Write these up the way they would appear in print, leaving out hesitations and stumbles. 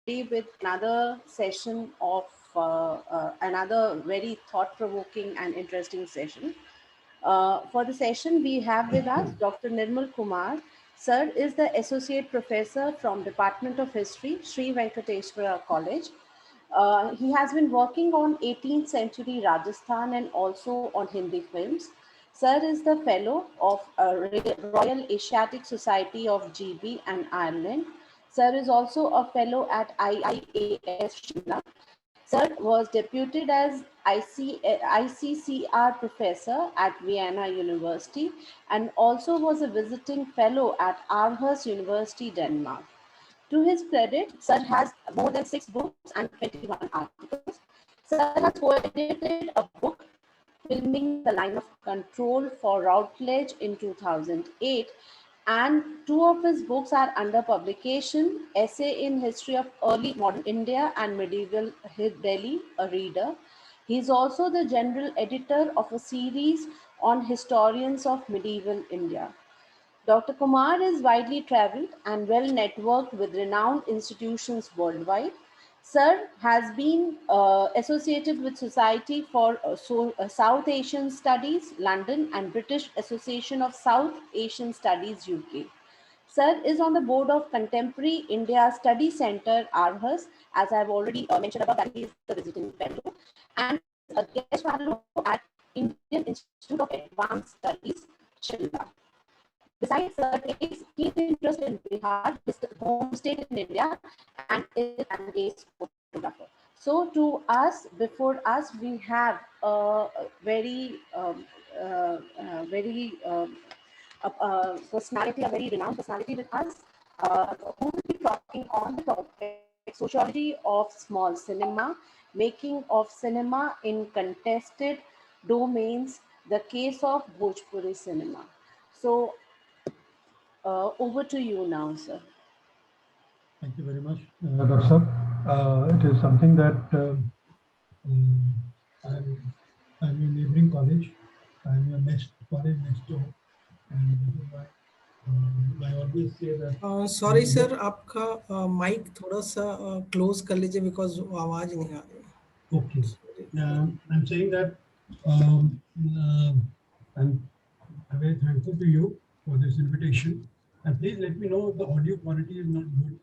with another session of another very thought-provoking and interesting session. For the session, we have with us Dr. Nirmal Kumar. Sir is the Associate Professor from Department of History, Sri Venkateswara College. He has been working on 18th century Rajasthan and also on Hindi films. Sir is the Fellow of Royal Asiatic Society of GB and Ireland. Sir is also a Fellow at IIAS Shimla. Sir was deputed as ICCR professor at Vienna University and also was a visiting fellow at Aarhus University, Denmark. To his credit, Sir has more than 6 books and 21 articles. Sir has co-edited a book, Filming the Line of Control for Routledge in 2008, and 2 of his books are under publication, Essay in History of Early Modern India and Medieval Delhi, a Reader. He is also the general editor of a series on historians of medieval India. Dr. Kumar is widely traveled and well networked with renowned institutions worldwide. Sir has been associated with Society for South Asian Studies, London, and British Association of South Asian Studies, UK. Sir is on the board of Contemporary India Study Centre, Aarhus, as I have already mentioned above, that he is the visiting fellow, and is a guest fellow at Indian Institute of Advanced Studies, Shimla. Besides, Sir takes keen interest in Bihar, his home state in India, and is an ace photographer. So, to us, before us, we have a very personality, a very renowned personality with us, who will be talking on the topic sociology of small cinema, making of cinema in contested domains, the case of Bhojpuri cinema. So, over to you now, sir. Thank you very much, Dr. Sir. It is something that I'm in neighboring college. I'm your next college next door, and I always say that. Sorry sir, आपका mic थोड़ा सा close कर लीजिए because आवाज नहीं आ रही. Okay. I'm saying that I'm very thankful to you for this invitation. And please let me know if the audio quality is not good.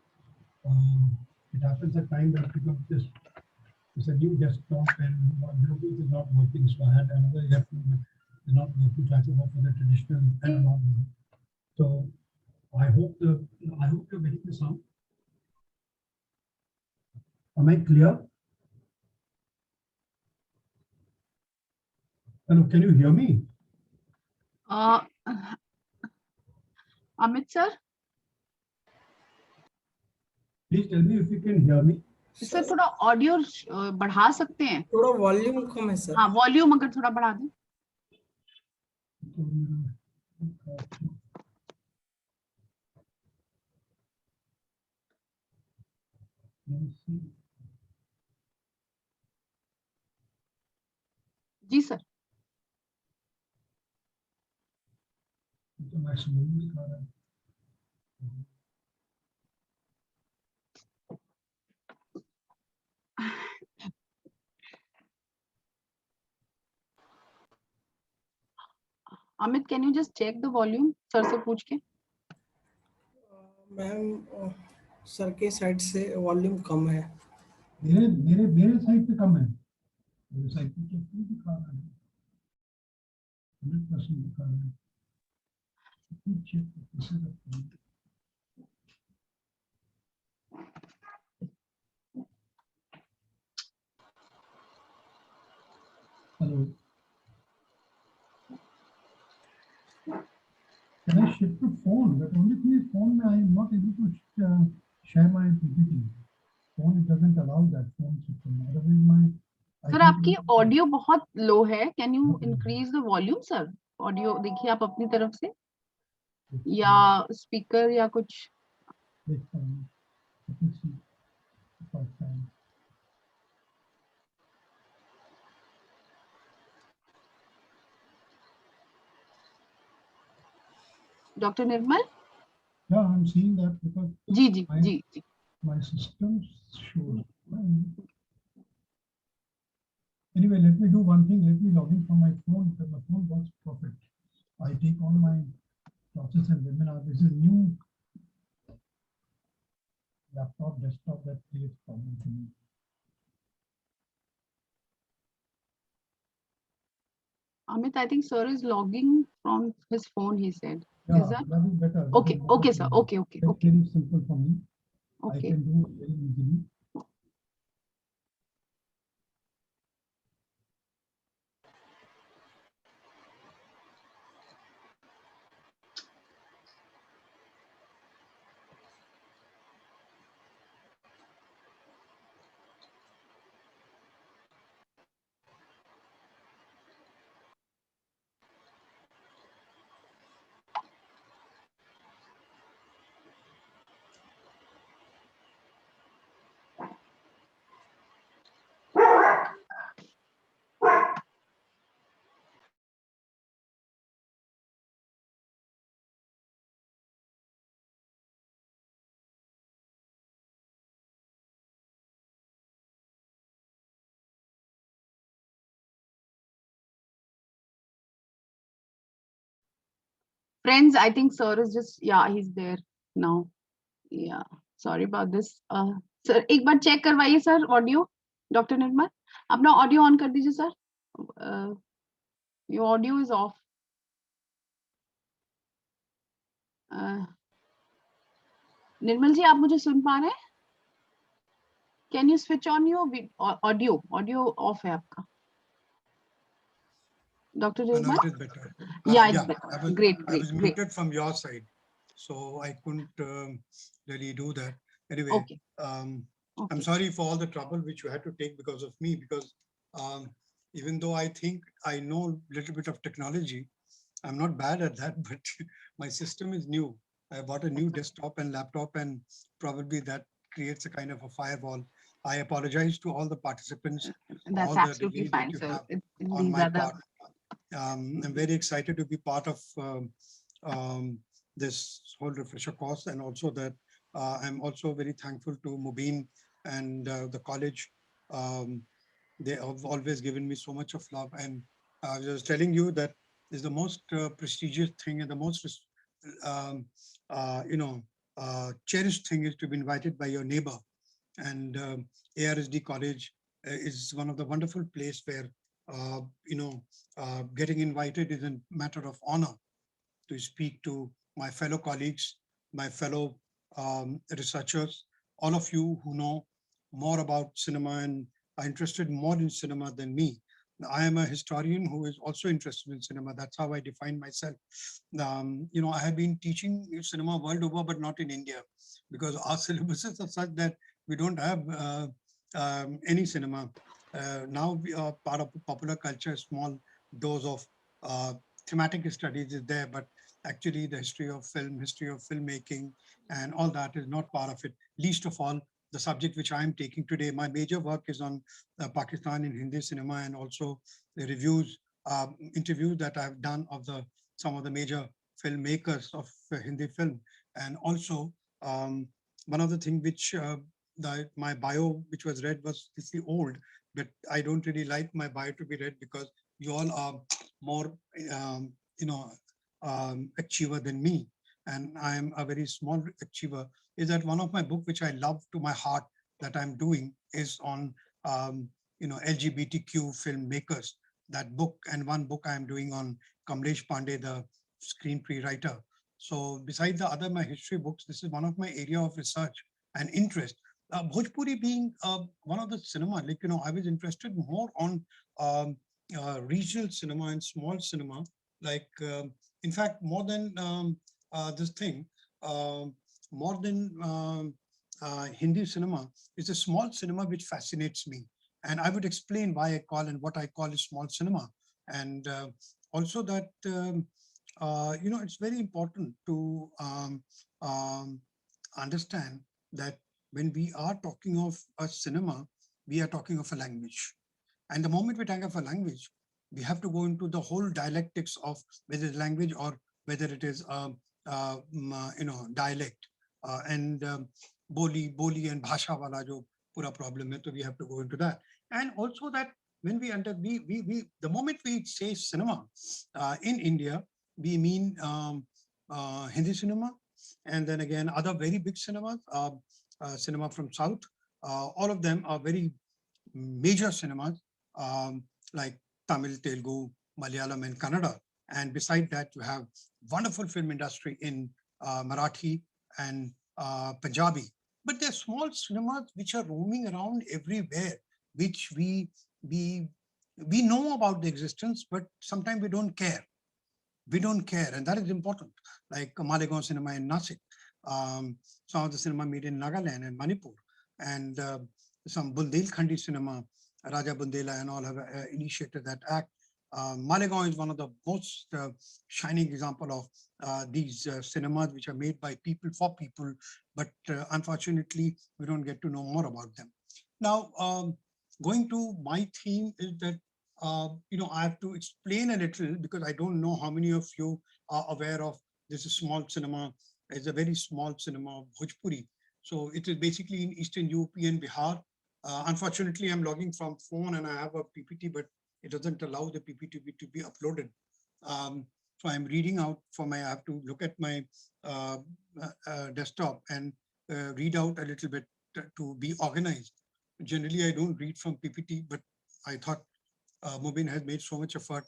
It happens at times that because it's a new desktop and Bluetooth is not working, so I had another earphone is not working, so I had to go for the traditional analog. So I hope you're getting the sound. Am I clear? Hello, can you hear me? Amit sir? Please tell me if you can hear me. Sir थोड़ा audio बढ़ा सकते हैं? थोड़ा volume कम है sir. हाँ, volume अगर थोड़ा बढ़ा दें. जी सर. तो मैक्सिमम दिखा रहा है. Amit, can you just check the volume? Sir से पूछ के. मैम सर के साइड से वॉल्यूम कम है. मेरे साइड पे कम है. मेरे साइड पे तो फुल दिखा रहा है. 100% दिखा रहा है. चेक कैसे करते हैं? Hello. Can I shift to phone? But only thing is phone I am not able to share my PPT. Phone it doesn't allow that phone system. Otherwise my. Sir आपकी ऑडियो बहुत low है. Can you increase the volume sir? Audio देखिए आप अपनी तरफ से या speaker या कुछ. Doctor Nirmal? Yeah, I'm seeing that because. जी जी जी जी. My system shows. Anyway, let me do one thing. Let me log in from my phone because my phone works perfect. I take all my classes and webinars. This is new laptop, desktop that creates problem to me. Amit, I think sir is logging from his phone, he said. Yeah, Is that? that is better. That Okay, is better okay, for sir. me. Okay, okay, It's okay, very simple for me. I okay. can do it very easily. Friends, I think sir is just, yeah, he's there now. Yeah, sorry about this. Sir, एक बार check करवाइए sir audio. Dr. Nirmal, अपना audio on कर दीजिए sir. Your audio is off. निर्मल जी, आप मुझे सुन पा रहे हैं? Can you switch on your audio? Audio off है आपका. Dr. Now Nirmal? it is better. Yeah, it's Yeah, better. Great, I great, was great. muted from your side, so I couldn't really do that. Anyway, Okay, I'm okay. sorry for all the trouble which you had to take because of me, because even though I think I know a little bit of technology, I'm not bad at that, but my system is new. I bought a new desktop and laptop, and probably that creates a kind of a firewall. I apologize to all the participants for That's all the absolutely delay that fine, you sir. have on These my are the part. I'm very excited to be part of this whole refresher course, and also that I'm also very thankful to Mubin and the college. They have always given me so much of love, and I was telling you that is the most prestigious thing and the most um, cherished thing is to be invited by your neighbor. And ARSD College is one of the wonderful place where uh, getting invited is a matter of honor to speak to my fellow colleagues, my fellow researchers, all of you who know more about cinema and are interested more in cinema than me. I am a historian who is also interested in cinema. That's how I define myself. I have been teaching cinema world over, but not in India, because our syllabuses are such that we don't have any cinema. Now we are part of popular culture, small dose of thematic studies is there, but actually the history of film, history of filmmaking, and all that is not part of it. Least of all, the subject which I am taking today. My major work is on Pakistan in Hindi cinema, and also the reviews, interviews that I've done of some of the major filmmakers of Hindi film. And also one of the things which my bio, which was read, was slightly old, but I don't really like my bio to be read because you all are more, achiever than me, and I am a very small achiever. Is that one of my book which I love to my heart that I'm doing is on LGBTQ filmmakers. That book, and one book I am doing on Kamlesh Pandey, the screenplay writer. So besides the other my history books, this is one of my area of research and interest. Bhojpuri being one of the cinema, I was interested more on regional cinema and small cinema, in fact, more than this thing, more than Hindi cinema, is a small cinema which fascinates me. And I would explain why I call and what I call is small cinema. And also that, it's very important to understand that when we are talking of a cinema, we are talking of a language. And the moment we talk of a language, we have to go into the whole dialectics of whether it's language or whether it is dialect. boli and bhasha wala jo pura problem hai, so we have to go into that. And also that when we the moment we say cinema in India, we mean Hindi cinema, and then again other very big cinemas, cinema from South. All of them are very major cinemas like Tamil, Telugu, Malayalam, and Kannada. And beside that, you have wonderful film industry in Marathi and Punjabi. But there are small cinemas which are roaming around everywhere, which we know about the existence, but sometimes we don't care. We don't care, and that is important. Like Malegaon Cinema in Nasik, some of the cinema made in Nagaland and Manipur, and some Bundelkhandi cinema, Raja Bundela and all have initiated that act. Malegaon is one of the most shining example of these cinemas which are made by people for people, but unfortunately, we don't get to know more about them. Now, going to my theme is that I have to explain a little because I don't know how many of you are aware of this small cinema. It's a very small cinema of Bhojpuri. So it is basically in Eastern UP and Bihar. Unfortunately, I'm logging from phone and I have a PPT, but it doesn't allow the PPT to be uploaded. So I'm reading out I have to look at my desktop and read out a little bit to be organized. Generally, I don't read from PPT, but I thought Mubin has made so much effort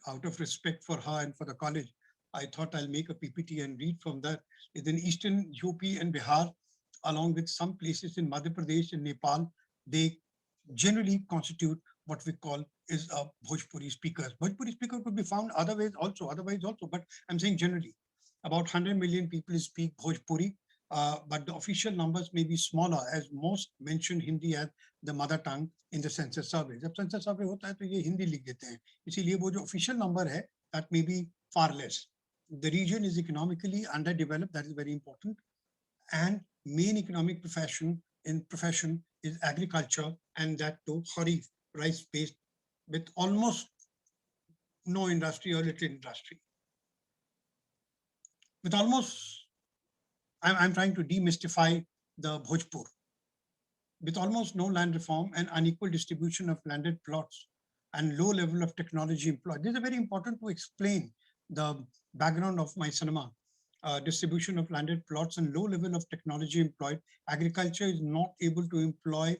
out of respect for her and for the college. I thought I'll make a PPT and read from that. In Eastern UP and Bihar, along with some places in Madhya Pradesh and Nepal, they generally constitute what we call is a Bhojpuri speakers. Bhojpuri speaker could be found otherwise also, but I'm saying generally. About 100 million people speak Bhojpuri, but the official numbers may be smaller as most mention Hindi as the mother tongue in the census survey. जब census survey होता है तो ये हिंदी लिख देते हैं. इसीलिए वो जो official number है, that may be far less. The region is economically underdeveloped, that is very important. And main economic profession is agriculture, and that too kharif, rice-based, with almost no industry or little industry. With almost, I'm trying to demystify the Bhojpur. With almost no land reform and unequal distribution of landed plots and low level of technology employed. This is very important to explain the background of my cinema. Distribution of landed plots and low level of technology employed. Agriculture is not able to employ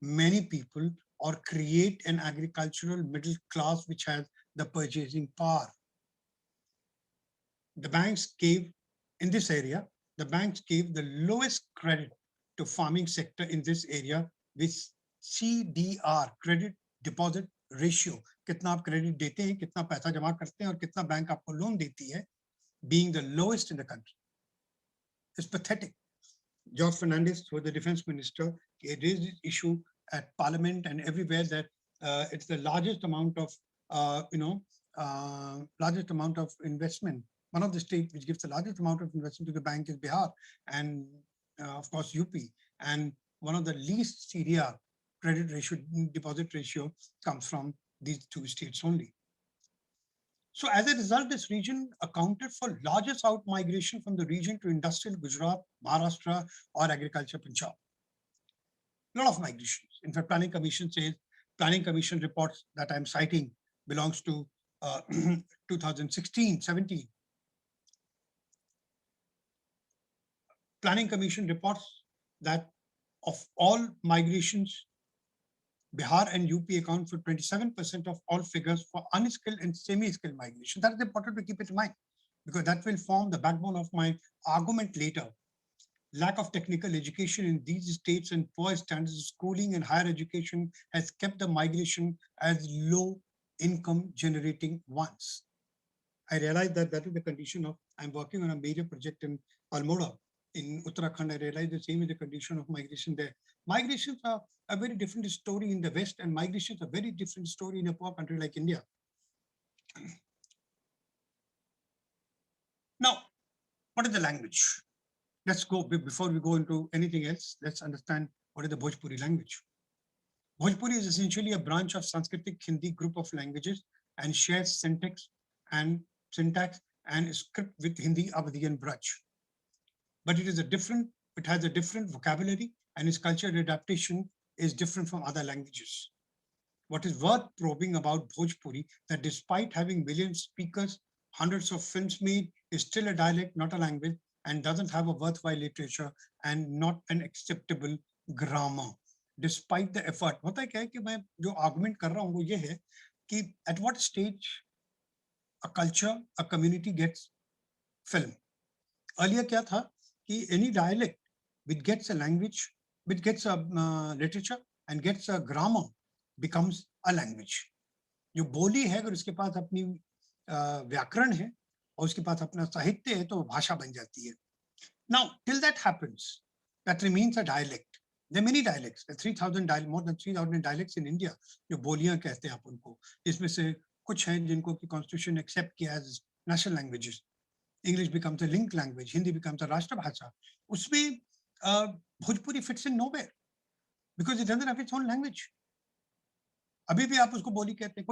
many people or create an agricultural middle class which has the purchasing power. The banks gave, in this area, the banks gave the lowest credit to farming sector in this area with CDR, credit deposit ratio. कितना आप credit देते हैं, कितना पैसा जमा करते हैं और कितना बैंक आपको loan देती है, being the lowest in the country. It's pathetic. George Fernandez, who was the defense minister, he raised this issue at parliament and everywhere that it's the largest amount of, largest amount of investment. One of the states which gives the largest amount of investment to the bank is Bihar, and of course UP. And one of the least CDR, credit ratio, deposit ratio, comes from these two states only. So as a result, this region accounted for largest out migration from the region to industrial Gujarat, Maharashtra, or agriculture Punjab. A lot of migrations. In fact, Planning Commission says, Planning Commission reports that I'm citing belongs to 2016-17. Planning Commission reports that of all migrations, Bihar and UP account for 27% of all figures for unskilled and semi-skilled migration. That is important to keep it in mind because that will form the backbone of my argument later. Lack of technical education in these states and poor standards of schooling and higher education has kept the migration as low income generating ones. I realize that that is the condition of, I'm working on a major project in Almora in Uttarakhand. I realize the same is the condition of migration there. Migrations are a very different story in the West and migrations are a very different story in a poor country like India. Now, what is the language? Let's go, before we go into anything else, let's understand what is the Bhojpuri language. Bhojpuri is essentially a branch of Sanskritic Hindi group of languages and shares syntax and script with Hindi, Awadhi and Braj. But it is a different It has a different vocabulary and its cultural adaptation is different from other languages. What is worth probing about Bhojpuri that despite having millions of speakers, hundreds of films made, is still a dialect, not a language, and doesn't have a worthwhile literature and not an acceptable grammar. Despite the effort, होता है क्या है कि मैं जो argument कर रहा हूँ वो ये है कि at what stage a culture, a community gets film. Earlier क्या था कि any dialect which gets a language, which gets a literature and gets a grammar becomes a language. जो बोली है अगर उसके पास अपनी व्याकरण है और उसके पास अपना साहित्य है तो वो भाषा बन जाती है. Now, till that happens, that remains a dialect. There are many dialects. There are 3,000 more than 3,000 dialects in India. जो बोलियां कहते हैं आप उनको. इसमें से कुछ हैं जिनको की Constitution accept किया as national languages. English becomes a linked language. Hindi becomes a राष्ट्रभाषा. उसमें Bhojpuri fits in nowhere because it doesn't have its own language. अभी भी आप उसको बोली कहते हैं.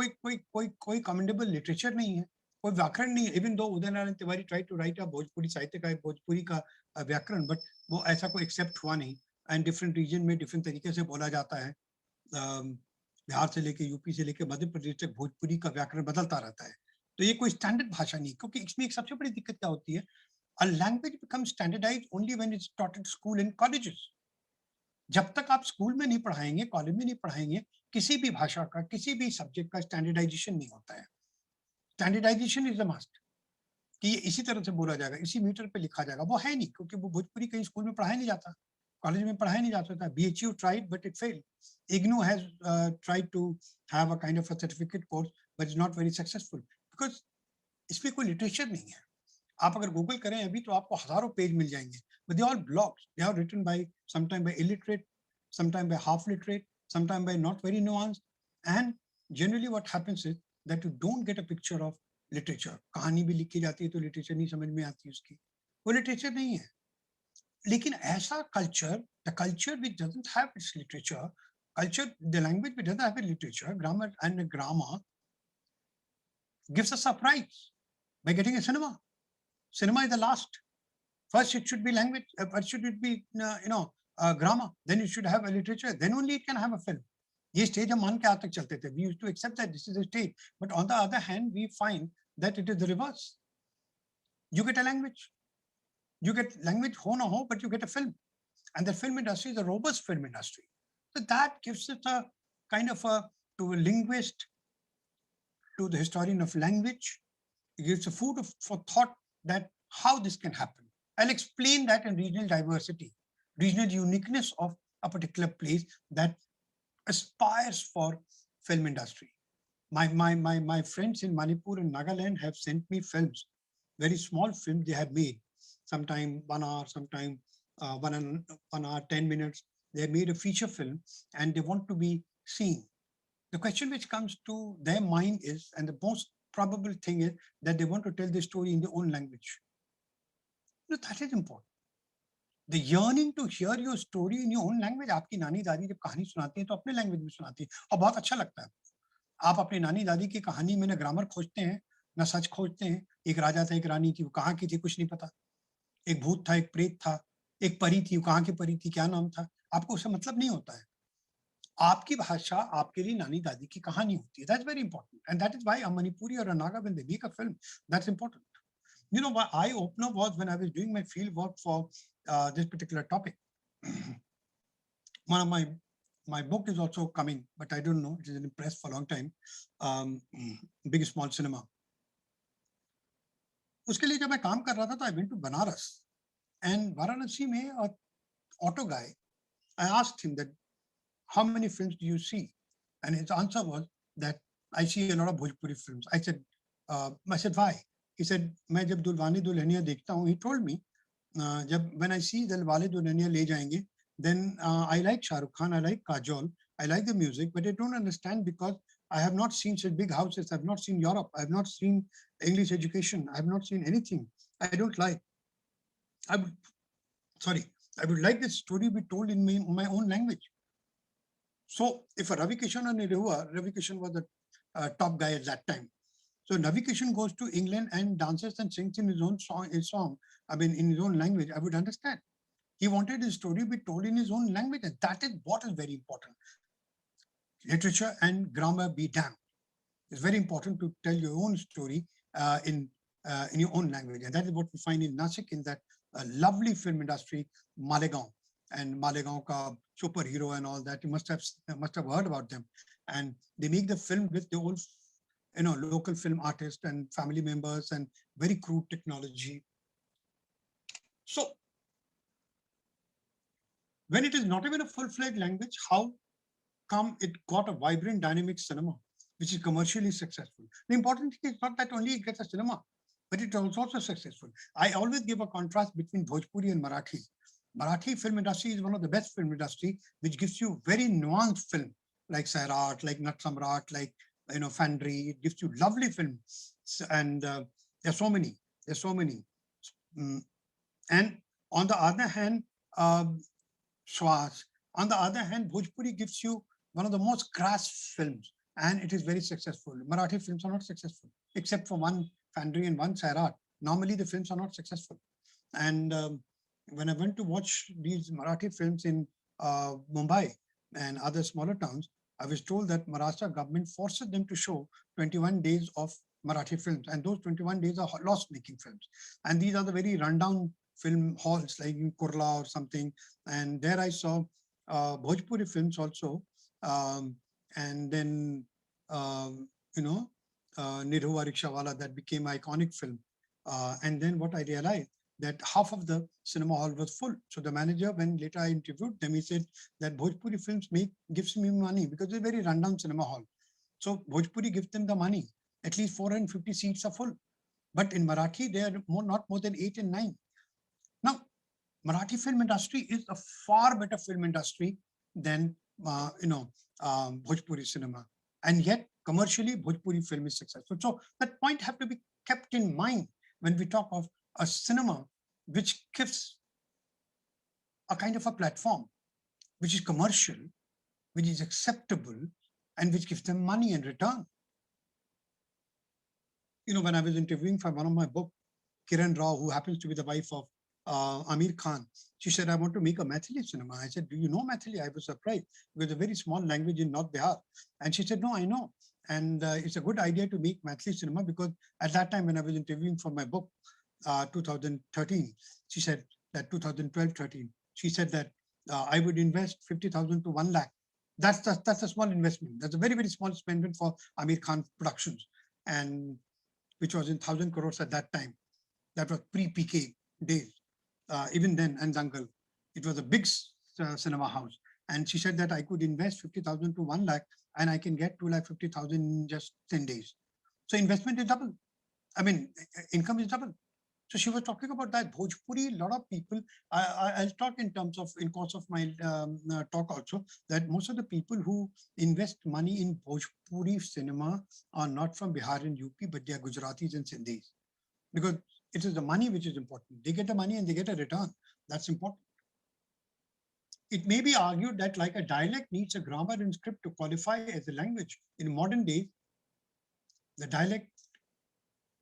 कोई commendable literature नहीं है. कोई व्याकरण नहीं है. Even though Uday Narayan Tiwari tried to write a Bhojpuri साहित्य का एक भोजपुरी का व्याकरण, but वो ऐसा कोई accept हुआ नहीं. And different region में different तरीके से बोला जाता है. बिहार से लेके यूपी से लेके मध्य प्रदेश तक भोजपुरी का व्याकरण बदलता रहता है. तो ये कोई स्टैंडर्ड भाषा नहीं, क्योंकि इसमें एक सबसे बड़ी दिक्कत क्या होती है, a language becomes standardized only when it's taught at school and colleges. जब तक आप स्कूल में नहीं पढ़ाएंगे, कॉलेज में नहीं पढ़ाएंगे, किसी भी भाषा का, किसी भी सब्जेक्ट का स्टैंडर्डाइजेशन नहीं होता है. स्टैंडर्डाइजेशन इज अ मस्ट कि ये इसी तरह से बोला जाएगा, इसी मीटर पे लिखा जाएगा, वो है नहीं, क्योंकि वो भोजपुरी कहीं स्कूल में पढ़ाया नहीं जाता, कॉलेज में पढ़ाया नहीं जा सकता. BHU tried but it failed. IGNOU has tried to have a kind of a certificate course but it's not very successful because इसमें कोई लिटरेचर नहीं है. आप अगर गूगल करें अभी तो आपको हजारों पेज मिल जाएंगे, but they are all blogs. They are written by sometime by illiterate, sometime by half literate, sometime by not very nuanced, and generally what happens is that you don't get a picture of literature. कहानी भी लिखी जाती है तो literature नहीं समझ में आती उसकी, वो लिटरेचर नहीं है. लेकिन ऐसा culture, the culture which doesn't have its literature, the language which doesn't have a literature, grammar and a grammar, gives a surprise by getting a cinema. Cinema is the last. First it should be language, first should it be grammar, then it should have a literature, then only it can have a film. ये stage हम मान के आज तक चलते थे. We used to accept that this is a stage, but on the other hand we find that it is the reverse. You get a language, ho na ho, but you get a film, and the film industry is a robust film industry. So that gives it a kind of to a linguist, to the historian of language, it gives a food for thought that how this can happen. I'll explain that in regional diversity, regional uniqueness of a particular place that aspires for film industry. My friends in Manipur and Nagaland have sent me films, very small films they have made, sometime 1 hour, sometime 1 hour, 10 minutes. They have made a feature film and they want to be seen. The question which comes to their mind is, and the most probable thing is that they want to tell the story in their own language. No, that is important. The yearning to hear your story in your own language. आपकी नानी दादी जब कहानी सुनाती हैं तो अपने language में सुनाती है और बहुत अच्छा लगता है. आप अपनी नानी दादी की कहानी में ना ग्रामर खोजते हैं ना सच खोजते हैं. एक राजा था, एक रानी थी, वो कहाँ की थी कुछ नहीं पता. एक भूत था, एक प्रेत था, एक परी थी, वो कहाँ की परी थी, क्या नाम था, आपको उससे मतलब नहीं होता है. आपकी भाषा आपके लिए नानी दादी की कहानी होती है. That's very important, and that is why a Manipuri or a Naga, when they make a film, that's important. You know, my eye opener was when I was doing my field work for this particular topic. One of my book is also coming, but I don't know, it is in the press for a long time. Big Small Cinema. उसके लिए जब मैं काम कर रहा था तो I went to Banaras, and Varanasi में a auto guy, I asked him that how many films do you see, and his answer was that I see a lot of Bhojpuri films. I said why? He said मैं जब दिलवाले दुल्हनिया देखता हूँ, he told me when I see Dilwale Dulhania ले जाएंगे, then I like Shah Rukh Khan, I like Kajol, I like the music, but I don't understand because I have not seen such big houses, I have not seen Europe, I have not seen English education, I have not seen anything. I don't like. I would like this story be told in my own language. So if a Ravi Kishan or Nirehua, Ravi Kishan was the top guy at that time. So Ravi Kishan goes to England and dances and sings in his own song, I mean in his own language, I would understand. He wanted his story to be told in his own language, and that is what is very important. Literature and grammar be damned. It's very important to tell your own story in your own language, and that is what we find in Nashik, in that lovely film industry, Malegaon, and Malegaon ka superhero and all that. You must have heard about them, and they make the film with the old, local film artists and family members and very crude technology. So when it is not even a full-fledged language, how come it got a vibrant, dynamic cinema, which is commercially successful? The important thing is not that only it gets a cinema, but it is also successful. I always give a contrast between Bhojpuri and Marathi. Marathi film industry is one of the best film industry, which gives you very nuanced film, like Sairat, like Nat Samrat, like Fandry. It gives you lovely films, and there's so many. And on the other hand, Shwas. On the other hand, Bhojpuri gives you one of the most crass films, and it is very successful. Marathi films are not successful, except for one Fandry and one Sairat. Normally, the films are not successful. And when I went to watch these Marathi films in Mumbai and other smaller towns, I was told that Maharashtra government forces them to show 21 days of Marathi films, and those 21 days are loss-making films. And these are the very rundown film halls, like in Kurla or something. And there I saw Bhojpuri films also, and then Nirhuwa Rikshawala, that became iconic film. And then what I realized, that half of the cinema hall was full. So the manager, when later I interviewed them, he said that Bhojpuri films gives me money because it's a very rundown cinema hall. So Bhojpuri gives them the money. At least 450 seats are full. But in Marathi, they are not more than 8 and 9. Now, Marathi film industry is a far better film industry than Bhojpuri cinema, and yet commercially Bhojpuri film is successful. So that point have to be kept in mind when we talk of a cinema which gives a kind of a platform which is commercial, which is acceptable, and which gives them money in return. When I was interviewing for one of my books, Kiran Rao, who happens to be the wife of Amir Khan, she said, I want to make a Maithili cinema. I said, do you know Maithili? I was surprised, because it's a very small language in North Bihar. And she said, no, I know. And it's a good idea to make Maithili cinema, because at that time when I was interviewing for my book, 2013, she said that 2012-13, she said that I would invest 50,000 to 1 lakh. That's a small investment. That's a very, very small investment for Amir Khan Productions, and which was in 1,000 crores at that time. That was pre-PK days. Even then, and Dangal, it was a big cinema house. And she said that I could invest 50,000 to 1 lakh, and I can get 2,50,000 in just 10 days. So investment is double. I mean, income is double. So she was talking about that. Bhojpuri, a lot of people, I'll talk in course of my talk also, that most of the people who invest money in Bhojpuri cinema are not from Bihar and UP, but they are Gujaratis and Sindhis. Because it is the money which is important. They get the money and they get a return. That's important. It may be argued that like a dialect needs a grammar and script to qualify as a language. In modern days, the dialect,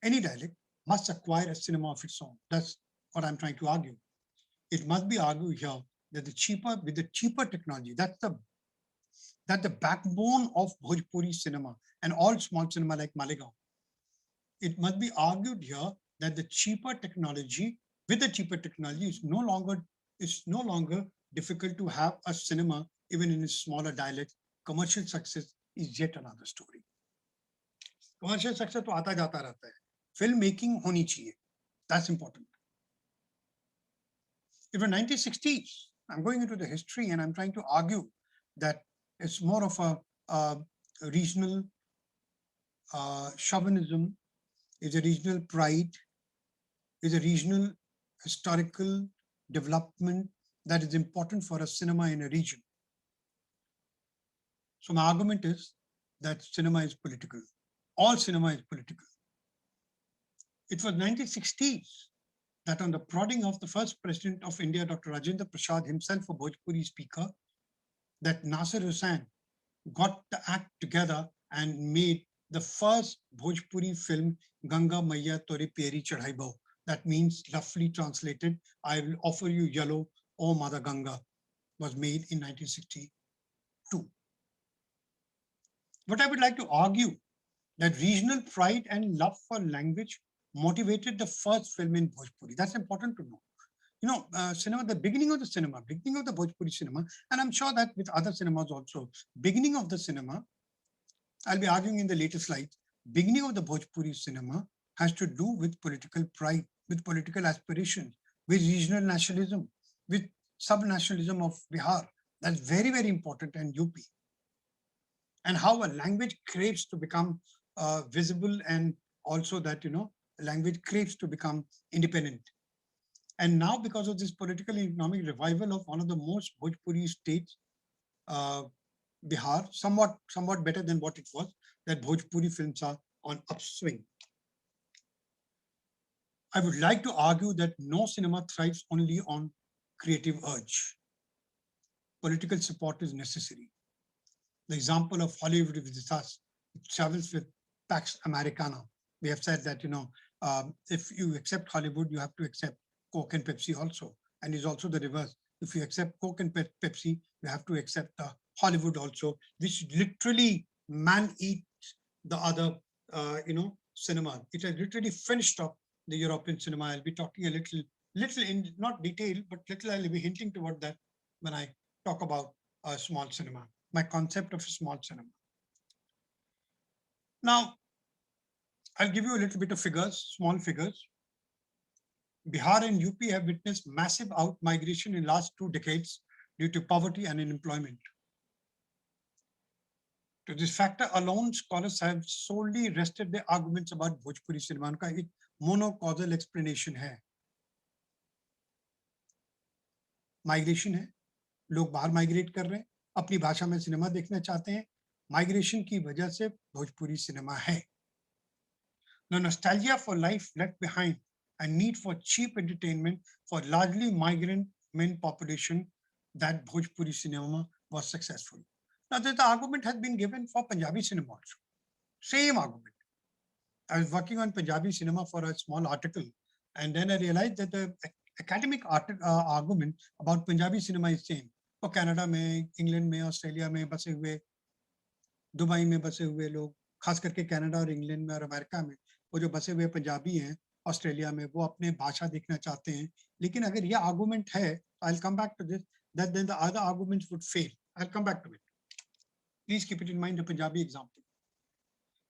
any dialect, must acquire a cinema of its own. That's what I'm trying to argue. It must be argued here that with the cheaper technology, that's the backbone of Bhojpuri cinema and all small cinema like Malegaon. It must be argued here that with the cheaper technology, is no longer difficult to have a cinema even in a smaller dialect. Commercial success is yet another story. Commercial success to aata jata rehta hai. Filmmaking honi chahiye. That's important. In the 1960s, I'm going into the history and I'm trying to argue that it's more of a regional chauvinism, is a regional pride, is a regional historical development that is important for a cinema in a region. So my argument is that cinema is political. All cinema is political. It was 1960s that on the prodding of the first president of India, Dr. Rajendra Prasad himself, a Bhojpuri speaker, that Nasir Hussain got the act together and made the first Bhojpuri film, Ganga Maiya Tori Peri Chadhai Bau. That means, roughly translated, I will offer you yellow O Mother Ganga was made in 1962. But I would like to argue that regional pride and love for language motivated the first film in Bhojpuri. That's important to know. You know, cinema, the beginning of the Bhojpuri cinema, and I'm sure that with other cinemas also, beginning of the cinema, I'll be arguing in the later slides, beginning of the Bhojpuri cinema has to do with political pride, with political aspirations, with regional nationalism, with sub-nationalism of Bihar. That's very, very important, and UP. And how a language craves to become visible, and also that, you know, language craves to become independent. And now, because of this political and economic revival of one of the most Bhojpuri states, Bihar, somewhat better than what it was, that Bhojpuri films are on upswing. I would like to argue that no cinema thrives only on creative urge. Political support is necessary. The example of Hollywood with us, it travels with Pax Americana. We have said that, you know, if you accept Hollywood, you have to accept Coke and Pepsi also. And it's also the reverse. If you accept Coke and Pepsi, you have to accept Hollywood also, which literally man-eats the other, you know, cinema. It has literally finished up the European cinema. I'll be talking a little in not detail, but little I'll be hinting toward that when I talk about small cinema, my concept of a small cinema. Now, I'll give you a little bit of figures, small figures. Bihar and UP have witnessed massive out-migration in last 2 decades due to poverty and unemployment. To this factor alone, scholars have solely rested their arguments about Bhojpuri cinema. उनका एक monocausal explanation है. Migration है, लोग बाहर migrate कर रहे हैं, अपनी भाषा में सिनेमा देखना चाहते हैं. Migration की वजह से भोजपुरी सिनेमा है. The nostalgia for life left behind and need for cheap entertainment for largely migrant men population, that Bhojpuri cinema was successful. Now, the argument has been given for Punjabi cinema also. Same argument. I was working on Punjabi cinema for a small article, and then I realized that the academic argument about Punjabi cinema is same. तो Canada में, England में, Australia में बसे हुए, Dubai में बसे हुए लोग, खास करके कनाडा और इंग्लैंड में और अमेरिका में, वो जो बसे हुए पंजाबी हैं ऑस्ट्रेलिया में, वो अपने भाषा देखना चाहते हैं. लेकिन अगर ये आर्गुमेंट है, I'll come back to this, that then the other arguments would fail. I'll come back to it. Please keep it in mind, the Punjabi example.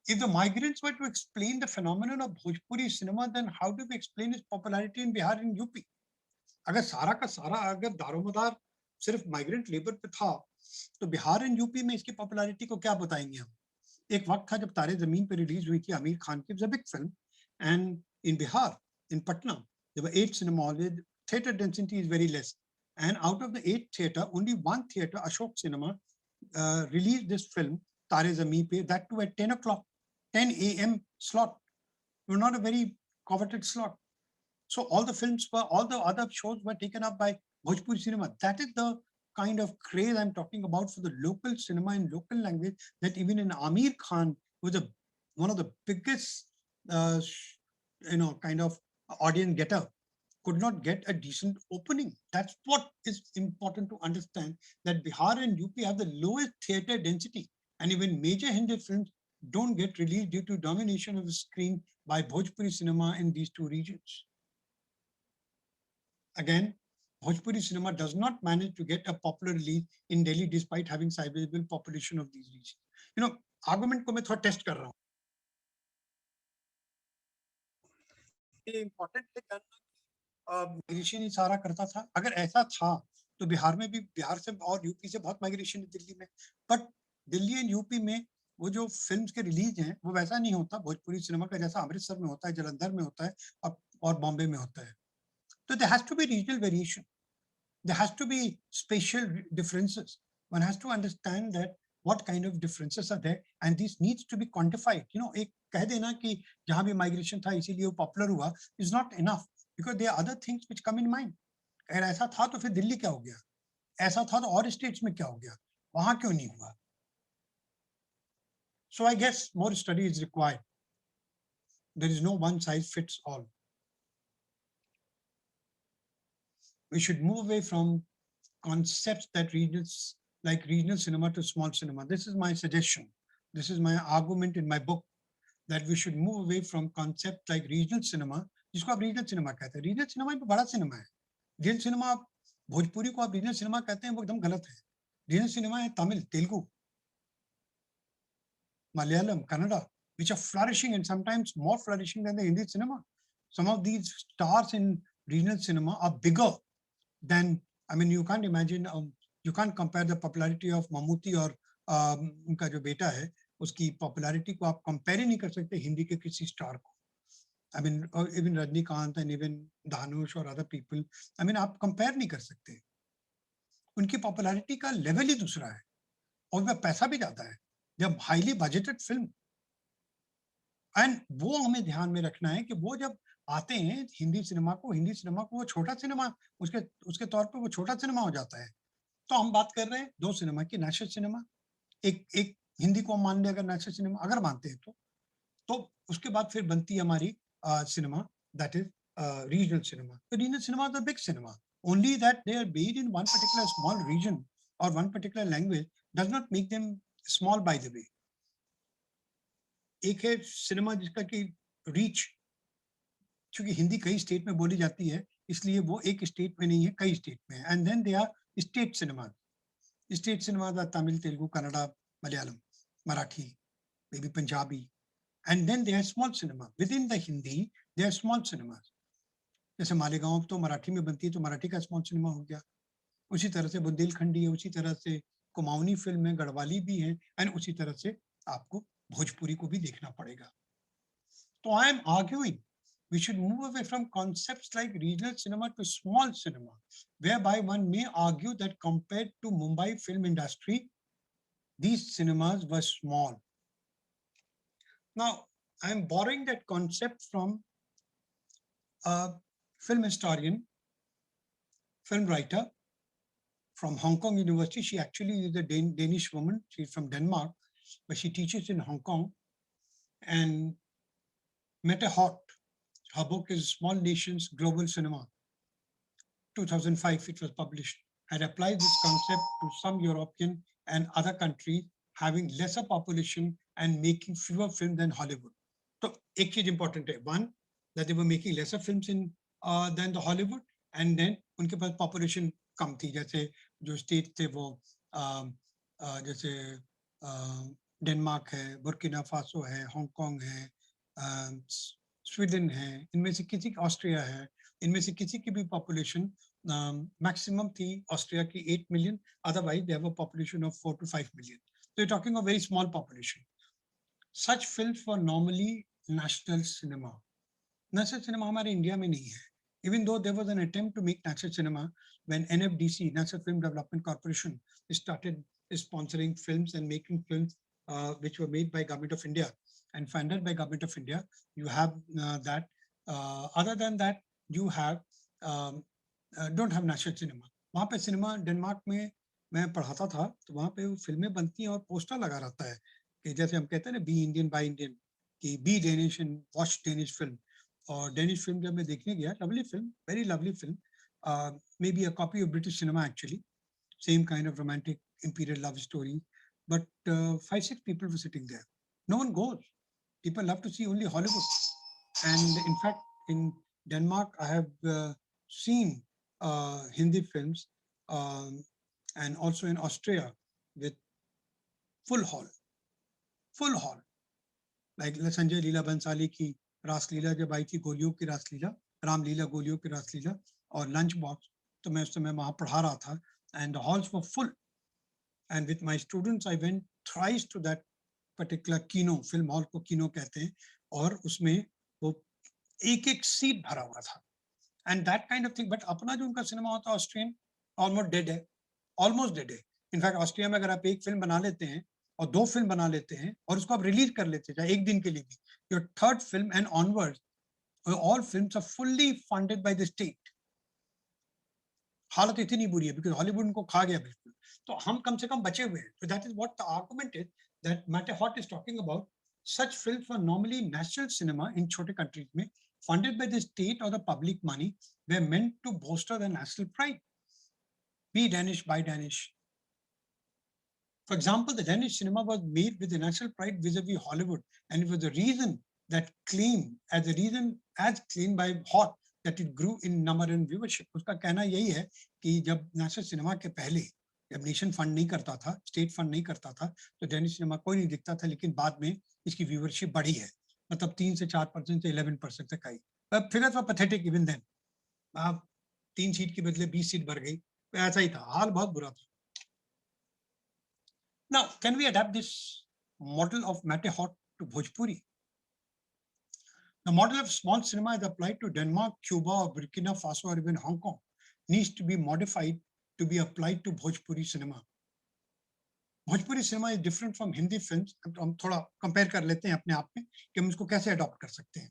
If the migrants were to explain the phenomenon of Bhojpuri cinema, then how do we explain its popularity in Bihar and UP? अगर सारा का सारा अगर दारोमदार सिर्फ migrant labour पे था, तो Bihar and UP में इसकी पॉपुलैरिटी को क्या बताएंगे हम? एक वक्त था जब तारे जमीन पे रिलीज हुई थी आमिर खान की, big film, and in Bihar, in Patna, there were 8 cinema halls. Theater density is very less, and out of the 8 theater, only 1 theater, Ashok Cinema, released this film Tare Zameen Pe, that too at 10 o'clock, 10 a.m. slot. It was not a very coveted slot. So all the other shows were taken up by Bhojpuri cinema. That is the kind of craze I'm talking about for the local cinema in local language, that even in Aamir Khan was one of the biggest, kind of audience getter, could not get a decent opening. That's what is important to understand, that Bihar and UP have the lowest theater density, and even major Hindi films don't get released due to domination of the screen by Bhojpuri cinema in these 2 regions. Again, Bhojpuri cinema does not manage to get a popular release in Delhi despite having sizable population of these regions. You know, argument को मैं थोड़ा test कर रहा हूँ. ये important है जानना, migration ही सारा करता था. अगर ऐसा था तो बिहार में भी, बिहार से और यूपी से बहुत माइग्रेशन है दिल्ली में, बट दिल्ली एंड यूपी में वो जो फिल्म्स के रिलीज हैं वो वैसा नहीं होता भोजपुरी सिनेमा का, जैसा अमृतसर में होता है, जलंधर में होता है और बॉम्बे में होता है. So there has to be regional variation. There has to be spatial differences. One has to understand that what kind of differences are there, and this needs to be quantified. You know, एक कह देना कि जहाँ भी migration था इसीलिए वो popular हुआ is not enough, because there are other things which come in mind. अगर ऐसा था तो फिर दिल्ली क्या हो गया? ऐसा था तो और states में क्या हो गया? वहाँ क्यों नहीं हुआ? So I guess more study is required. There is no one size fits all. we should move away from concepts that like regional cinema to small cinema. This is my suggestion. This is my argument in my book, that we should move away from concept like regional cinema, जिसको आप regional cinema कहते हैं. Regional cinema एक बड़ा cinema है. Regional cinema आप भोजपुरी को आप regional cinema कहते हैं, वो एकदम गलत है. Regional cinema है Tamil, Telugu, Malayalam, Kannada, which are flourishing and sometimes more flourishing than the Hindi cinema. Some of these stars in regional cinema are bigger than, I mean, you can't imagine, you can't compare the popularity of Mammootty और उनका जो बेटा है, उसकी popularity को आप compare ही नहीं कर सकते हिंदी के किसी star को. I mean, even Rajnikant and even Dhanush or other people, I mean, आप compare नहीं कर सकते. उनकी popularity का level ही दूसरा है और वह पैसा भी ज्यादा है. They are highly budgeted film. And वो हमें ध्यान में रखना है कि वो जब आते हैं हिंदी सिनेमा को वो छोटा सिनेमा, उसके तौर पे वो छोटा सिनेमा हो जाता है. तो हम बात कर रहे हैं दो सिनेमा की, नेशनल सिनेमा, एक हिंदी को मान ले अगर नेशनल सिनेमा अगर मानते हैं तो उसके बाद फिर बनती है हमारी cinema, that is regional cinema. तो regional cinema is a big cinema, only that they are based in one particular small region or one particular language does not make them small, by the way. एक है cinema जिसका कि reach, क्योंकि हिंदी कई state में बोली जाती है इसलिए वो एक स्टेट में नहीं है, कई स्टेट में है. And then they are state cinema. State cinema Tamil, Telugu, Kannada, Malayalam, Marathi, maybe Punjabi. And then they are small cinema. Within the Hindi they are small cinema. जैसे मालेगांव तो मराठी में बनती है तो मराठी का स्मॉल सिनेमा हो गया. उसी तरह से बुंदेलखंडी है, उसी तरह से कुमाऊनी फिल्म है, गढ़वाली भी है, एंड उसी तरह से आपको भोजपुरी को भी देखना पड़ेगा. तो I am arguing we should move away from concepts like regional cinema to small cinema, whereby one may argue that compared to Mumbai film industry, these cinemas were small. Now, I am borrowing that concept from a film historian, film writer from Hong Kong University. She actually is a Danish woman. She's from Denmark, but she teaches in Hong Kong. And Mette Hort, her book is Small Nations, Global Cinema. 2005 it was published. Had applied this concept to some European and other countries having lesser population and making fewer films than Hollywood. So, एक चीज important है. One, that they were making lesser films in than the Hollywood, and then उनके पास population कम थी. जैसे जो state थे वो जैसे डेनमार्क है, बुर्किना फासो है, हांगकांग है, स्वीडन है, इनमें से किसी, ऑस्ट्रिया है, इनमें से किसी की भी पॉपुलेशन मैक्सिमम थी ऑस्ट्रिया की 8 million, otherwise they have a population of 4 to 5 million. So you're talking of very small population. Such films were normally national cinema. National cinema हमारे इंडिया में नहीं है. Even though there was an attempt to make national cinema when NFDC, National Film Development Corporation, started sponsoring films and making films which were made by Government of India and funded by Government of India. You have that. Other than that, you have don't have national cinema. वहाँ पे cinema Denmark में मैं पढ़ाता था तो वहाँ पे फिल्में बनती हैं और पोस्टर लगा रहता है कि जैसे हम कहते हैं ना, बी इंडियन बाय इंडियन, कि be Danish and watch Danish film. और डेनिश फिल्म जब मैं देखने गया, lovely film, very lovely film, maybe a copy of British cinema actually, same kind of romantic imperial love story, but 5-6 people were sitting there. No one goes. People love to see only Hollywood. And in fact, in Denmark, I have seen Hindi films and also in Austria with full hall, like Sanjay Leela Bansali ki Ras Leela jab आई थी, गोलियों की रास लीला, राम लीला गोलियों की रास लीला, और lunch box, तो मैं उस समय वहां पढ़ा रहा था, and the halls were full. And with my students, I went thrice to that particular kino, film hall को kino कहते हैं, और उसमें वो एक सीट भरा हुआ था. And that kind of thing. But अपना जो उनका सिनेमा होता है ऑस्ट्रियन, almost dead है, almost dead है. In fact, ऑस्ट्रिया में अगर आप एक फिल्म बना लेते हैं और 2 फिल्म बना लेते हैं और उसको आप रिलीज कर लेते हैं चाहे एक दिन के लिए भी, your third film and onwards, all films are fully funded by the state. हालत इतनी बुरी है because हॉलीवुड उनको खा गया बिल्कुल. तो हम कम से कम बचे हुए हैं. So that is what the argument is that Mette Hort is talking about. Such films were normally national cinema in छोटे countries में, funded by the state or the public money, were meant to bolster the national pride. Be Danish, buy Danish. For example, the Danish cinema was made with the national pride vis-a-vis Hollywood, and it was the reason that claim as claimed by Hot that it grew in number and viewership. उसका कहना यही है कि जब national cinema के पहले जब nation fund नहीं करता था, स्टेट फंड नहीं करता था, तो डेनिश सिनेमा कोई नहीं दिखता था, लेकिन बाद में इसकी व्यूवरशिप बढ़ी है, मतलब 3 से 4% से 11% तक आई. फिगर्स वर पैथेटिक इवन देन. आप 3 सीट के बदले 20 सीट बढ़ गई, ऐसा ही था, हाल बहुत बुरा था. Now, can we adapt this model of Mate Hot to Bhojpuri? The model of small cinema is applied to Denmark, Cuba, or Burkina Faso, or even Hong Kong, needs to be modified to be applied to Bhojpuri cinema. Bhojpuri cinema is different from Hindi films. हम थोड़ा compare कर लेते हैं अपने आप में कि हम इसको कैसे adopt कर सकते हैं.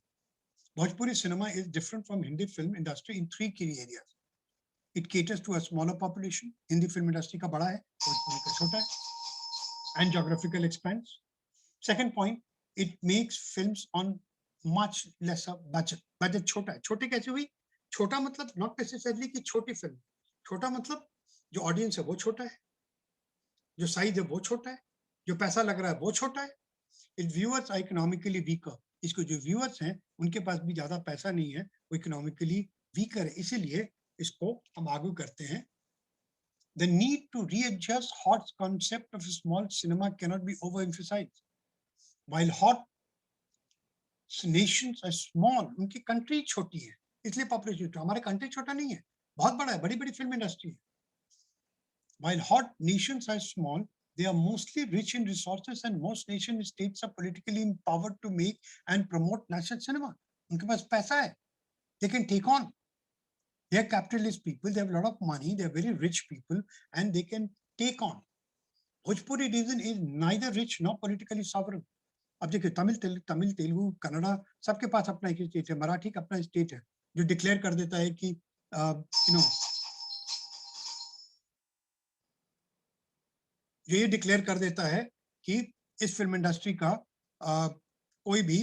Bhojpuri cinema is different from Hindi film industry in 3 key areas. It caters to a smaller population. Hindi film industry का बड़ा है, Bhojpuri का छोटा है. And geographical expanse. Second point, it makes films on much lesser budget. Budget छोटा है. छोटे कैसे हुई? छोटा मतलब not necessarily कि छोटी फिल्म. छोटा मतलब जो ऑडियंस है वो छोटा है, जो साइज है वो छोटा है, जो पैसा लग रहा है वो छोटा है. Its viewers are economically weaker. इसको जो viewers हैं उनके पास भी ज्यादा पैसा नहीं है, वो economically weaker है. इसीलिए इसको हम आगे करते हैं. The need to readjust Hot's concept of a small cinema cannot be overemphasized. While Hot nations are small, उनकी country छोटी है, इसलिए population छोटा. हमारे country छोटा नहीं है, बहुत बड़ा है, बड़ी-बड़ी film industry है. While Hot nations are small, they are mostly rich in resources, and most nation states are politically empowered to make and promote national cinema. उनके पास पैसा है, they can take on. They are capitalist people, they have a lot of money, they are very rich people, and they can take on. Bhojpuri region is neither rich nor politically sovereign. अब देखिए तमिल तेलुगु कन्नड़ा सबके पास अपना एक state है, मराठी का अपना state है जो डिक्लेयर कर देता है कि ये डिक्लेयर कर देता है कि इस फिल्म इंडस्ट्री का कोई भी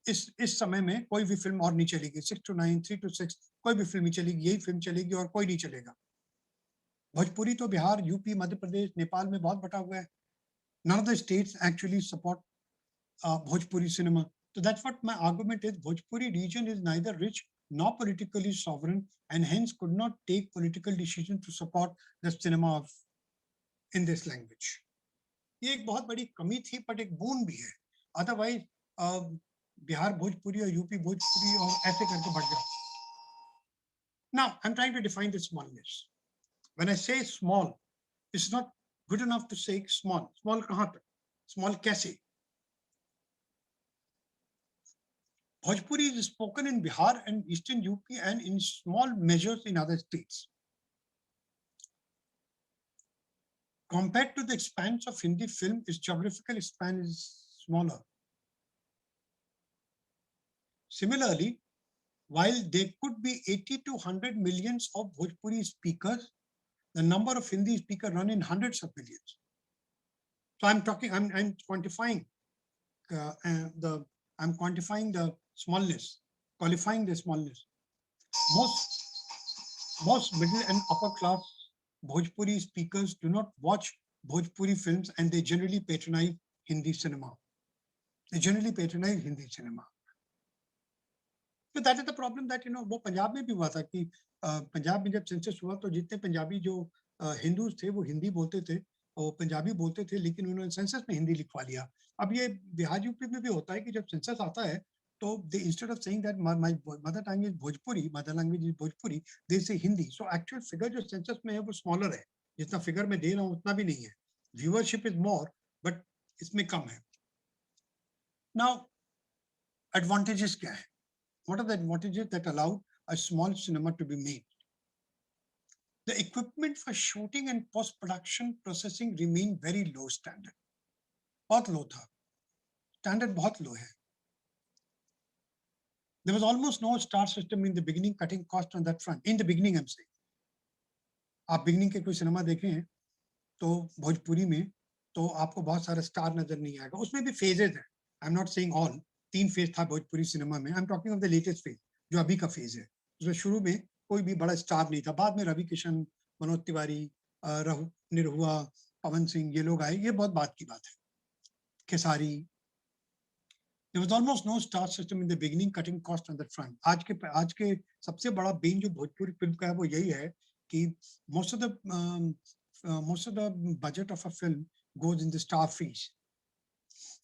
इस समय में कोई भी फिल्म और नहीं चलेगी. 6 to 9, 3 to 6 कोई भी फिल्म नहीं चलेगी, यही फिल्म चलेगी और कोई नहीं चलेगा. भोजपुरी तो बिहार, यूपी, मध्य प्रदेश, नेपाल में बहुत बटा हुआ है. None of the states actually support Bhojpuri cinema. So that's what my argument is. Bhojpuri region is neither rich nor politically sovereign, and hence could not take political decision to support the cinema of in this language. ये एक बहुत बड़ी कमी थी, but एक bone भी है. Otherwise, Bihar Bhojpuri और यूपी भोजपुरी और ऐसे करके बढ़ जाए. Now, I'm trying to define the smallness. When I say small, it's not good enough to say small. Small कहाँ तक? Small कैसे? Bhojpuri is spoken in Bihar and Eastern UP and in small measures in other states. Compared to the expanse of Hindi film, its geographical span is smaller. Similarly, while there could be 80 to 100 millions of Bhojpuri speakers, the number of Hindi speakers run in hundreds of millions. So I'm quantifying the smallness, qualifying the smallness. Most middle and upper class Bhojpuri speakers do not watch Bhojpuri films, and they generally patronize Hindi cinema. So that is the problem that, वो पंजाब में भी हुआ था कि पंजाब में जब census हुआ तो जितने पंजाबी जो हिंदूज थे वो हिंदी बोलते थे और पंजाबी बोलते थे, लेकिन उन्होंने सेंसस में हिंदी लिखवा लिया. अब ये बिहार यूपी में भी होता है कि जब सेंसस आता है तो they instead of saying that my mother tongue is Bhojpuri, mother language is Bhojpuri, they say Hindi. So actual figure जो सेंसस में है वो smaller है. जितना फिगर मैं दे रहा हूँ उतना भी नहीं है. Viewership is more, but इसमें कम है. Now, advantages क्या है? What are the advantages that allow a small cinema to be made? The equipment for shooting and post-production processing remain very low standard. बहुत low था. Standard बहुत low है. There was almost no star system in the beginning, cutting cost on that front. In the beginning, I'm saying. आप beginning के कोई cinema देखे हैं तो भोजपुरी में तो आपको बहुत सारा स्टार नजर नहीं आएगा. उसमें भी phases हैं. I'm not saying all. 3 phase था भोजपुरी सिनेमा में. I'm talking of the latest phase, जो अभी का फेज है. उसमें शुरू में कोई भी बड़ा स्टार नहीं था। बाद में रवि किशन, मनोज तिवारी, निरहुआ, पवन सिंह, ये लोग आए, ये बहुत बात की बात है। Khesari, there was almost no star system in the beginning, cutting cost on that front. आज के सबसे बड़ा बेन जो भोजपुरी फिल्म का है वो यही है कि most of the budget of a film goes in the star fees.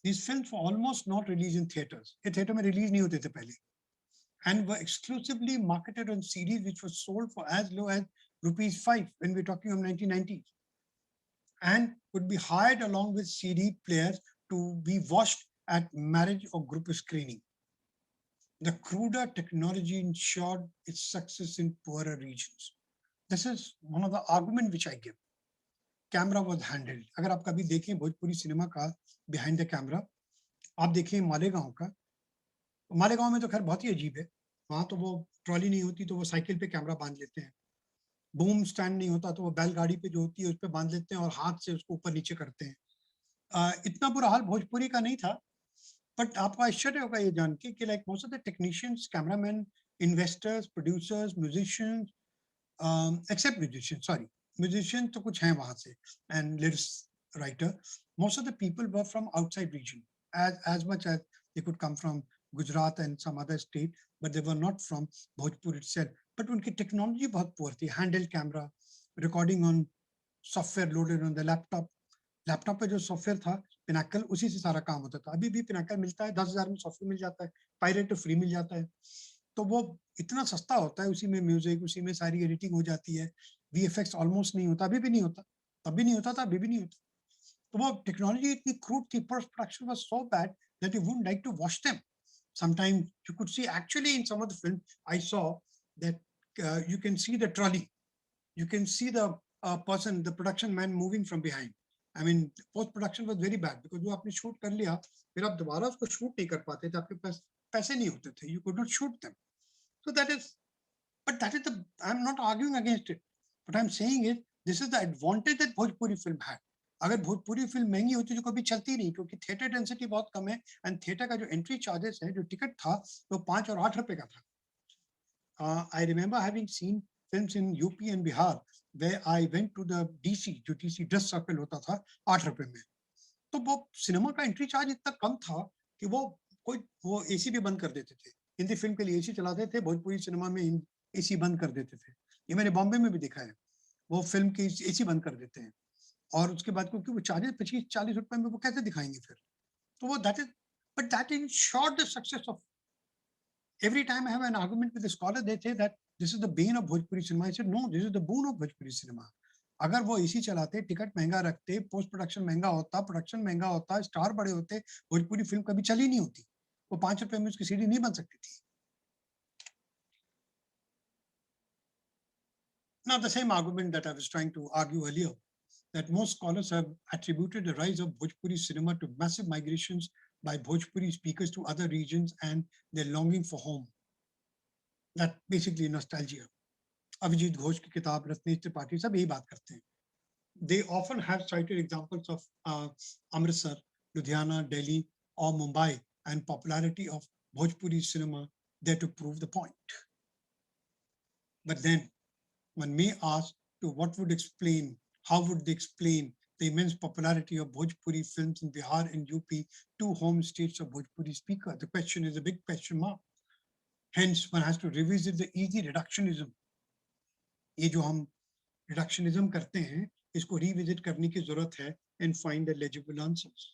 These films were almost not released in theaters. ये theater में release नहीं होते थे पहले, and were exclusively marketed on CDs, which was sold for as low as ₹5 when we're talking of 1990s, and would be hired along with CD players to be watched at marriage or group screening. The cruder technology ensured its success in poorer regions. This is one of the arguments which I give. Camera was handled. अगर आप कभी देखें Bhojpuri cinema का behind the camera, आप देखिए मालेगांव का, मालेगांव में तो खैर बहुत ही अजीब है। वहां तो वो ट्रॉली नहीं होती तो वो साइकिल पे कैमरा बांध लेते हैं, बूम स्टैंड नहीं होता तो वो बैलगाड़ी पे जो होती है उस पे बांध लेते हैं और हाथ से उसको ऊपर नीचे करते हैं। इतना बुरा हाल भोजपुरी का नहीं था, बट आपको आश्चर्य होगा ये जान के कि like most of the technicians, cameraman, investors, producers, musicians, except musician, sorry musician तो कुछ हैं वहां से, and lyrics writer, most of the people were from outside region, as much as they could come from Gujarat and some other state, but they were not from Bhojpur itself. But उनकी technology बहुत poor थी, handle camera, recording on software loaded on the laptop. Laptop पे जो software था Pinnacle, उसी से सारा काम होता था। अभी भी पिनाकल मिलता है, 10,000 में सॉफ्टवेयर मिल जाता है, पायरेट तो फ्री मिल जाता है, तो वो इतना सस्ता होता है, उसी में म्यूजिक, उसी में सारी एडिटिंग हो जाती है, वीएफएक्स ऑलमोस्ट नहीं होता, अभी भी नहीं होता, तब भी नहीं होता था, अभी भी नहीं होता। तो वो टेक्नोलॉजी इतनी क्रूड थी, post production was so bad that you wouldn't like to watch them. Sometimes you could see actually in some of the films I saw that you can see the trolley, you can see the person, the production man moving from behind. I mean, post production was very bad because जो आपने shoot कर लिया फिर आप दोबारा उसको shoot नहीं कर पाते थे, आपके पास पैसे नहीं होते थे, you could not shoot them. So that is, but that is the, I'm not arguing against it. What I'm saying is this is the advantage that Bhojpuri film had. अगर भोजपुरी फिल्म महंगी होती तो कभी चलती नहीं, क्योंकि थिएटर डेंसिटी बहुत कम है, एंड थिएटर का जो एंट्री चार्जेस है, जो टिकट था वो 5 और 8 रुपए का था। I remember having scene films in UP and Bihar where I went to the DC, जो DC ड्रेस सर्कल होता था 8 रुपए में, तो वो सिनेमा का एंट्री चार्ज इतना कम था कि वो एसी भी बंद कर देते थे। हिंदी फिल्म के लिए एसी चलाते थे, भोजपुरी सिनेमा में एसी बंद कर देते थे। ये मैंने बॉम्बे में भी देखा है, वो फिल्म की एसी बंद कर देते हैं, और उसके बाद क्योंकि वो चार्जेस 25-40 रुपए में वो कैसे दिखाएंगे फिर, तो वो that is, but that ensured the success of. Every time I have an argument with a scholar, they say that this is the bane of Bhojpuri cinema. I said no, this is the boon of Bhojpuri cinema. अगर वो AC चलाते, ticket महंगा रखते, post production महंगा होता, production महंगा होता, star बड़े होते, भोजपुरी फिल्म कभी चली नहीं होती, वो 5 रुपए में उसकी सीडी नहीं बन सकती थी। Now the same argument that I was trying to argue earlier, that most scholars have attributed the rise of Bhojpuri cinema to massive migrations by Bhojpuri speakers to other regions and their longing for home. That basically nostalgia. Avijit Ghosh की किताब, रत्नेश त्रिपाठी, सब यही बात करते हैं. They often have cited examples of Amritsar, Ludhiana, Delhi, or Mumbai, and popularity of Bhojpuri cinema there to prove the point. But then one may ask, to what would explain, how would they explain the immense popularity of Bhojpuri films in Bihar and UP, two home states of Bhojpuri speaker? The question is a big question mark. Hence, one has to revisit the easy reductionism. ये जो हम reductionism करते हैं, इसको revisit करने की जरूरत है and find the legible answers.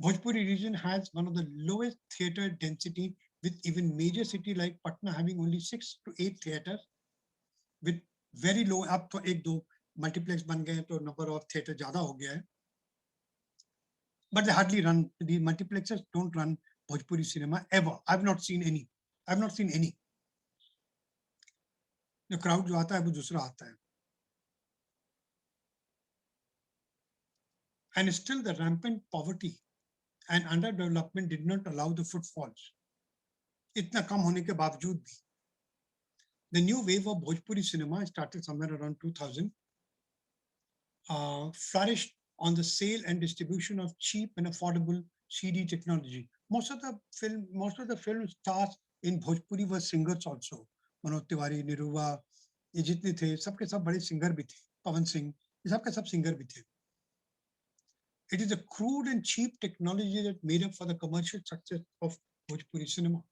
Bhojpuri region has one of the lowest theater density, with even major city like Patna having only 6 to 8 theaters, with very low, अब तो 1-2 multiplex बन गए तो number of theater ज़्यादा हो गया है. But they hardly run, the multiplexes don't run Bhojpuri cinema ever. I've not seen any. I've not seen any. The crowd जो आता है वो दूसरा आता है. And still the rampant poverty and underdevelopment did not allow the footfalls. इतना कम होने के बावजूद भी. The new wave of Bhojpuri cinema started somewhere around 2000, flourished on the sale and distribution of cheap and affordable CD technology. Most of the film stars in Bhojpuri were singers also. Manoj Tiwari, निरुवा, ये जितने थे सबके सब बड़े singer भी थे, पवन सिंह, ये सबके सब सिंगर भी थे. It is a crude and cheap technology that made up for the commercial success of Bhojpuri cinema.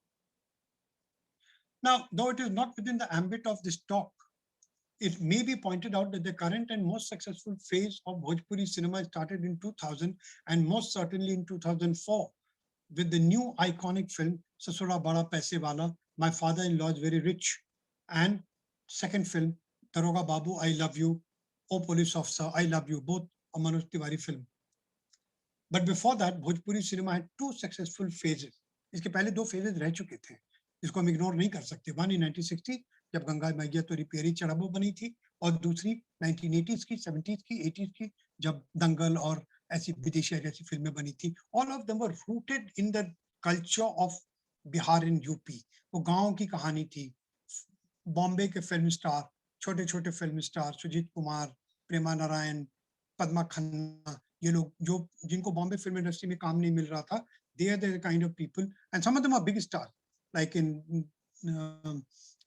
Now, though it is not within the ambit of this talk, it may be pointed out that the current and most successful phase of Bhojpuri cinema started in 2000 and most certainly in 2004 with the new iconic film Sasura Bada Paise Wala, My Father-in-Law is Very Rich, and second film Daroga Babu, I Love You, Oh Police Officer, I Love You, both a Manoj Tiwari film. But before that, Bhojpuri cinema had two successful phases. इसके पहले दो phases रह चुके थे, इसको हम ignore नहीं कर सकते. One in 1960 जब गंगा मैया तोरी प्यारी चढ़ाबो बनी थी, और दूसरी 1980s की, 70s की, 80s की जब दंगल और ऐसी विदेशी जैसी फिल्में बनी थी. All of them were rooted in the culture of Bihar and UP. वो गांव की कहानी थी. बॉम्बे के फिल्म स्टार, छोटे छोटे फिल्म स्टार, सुजीत कुमार, प्रेमा नारायण, पद्मा खन्ना, ये लोग जो जिनको बॉम्बे फिल्म इंडस्ट्री में काम नहीं मिल रहा था, they are the kind of people, and some of them are big stars, like in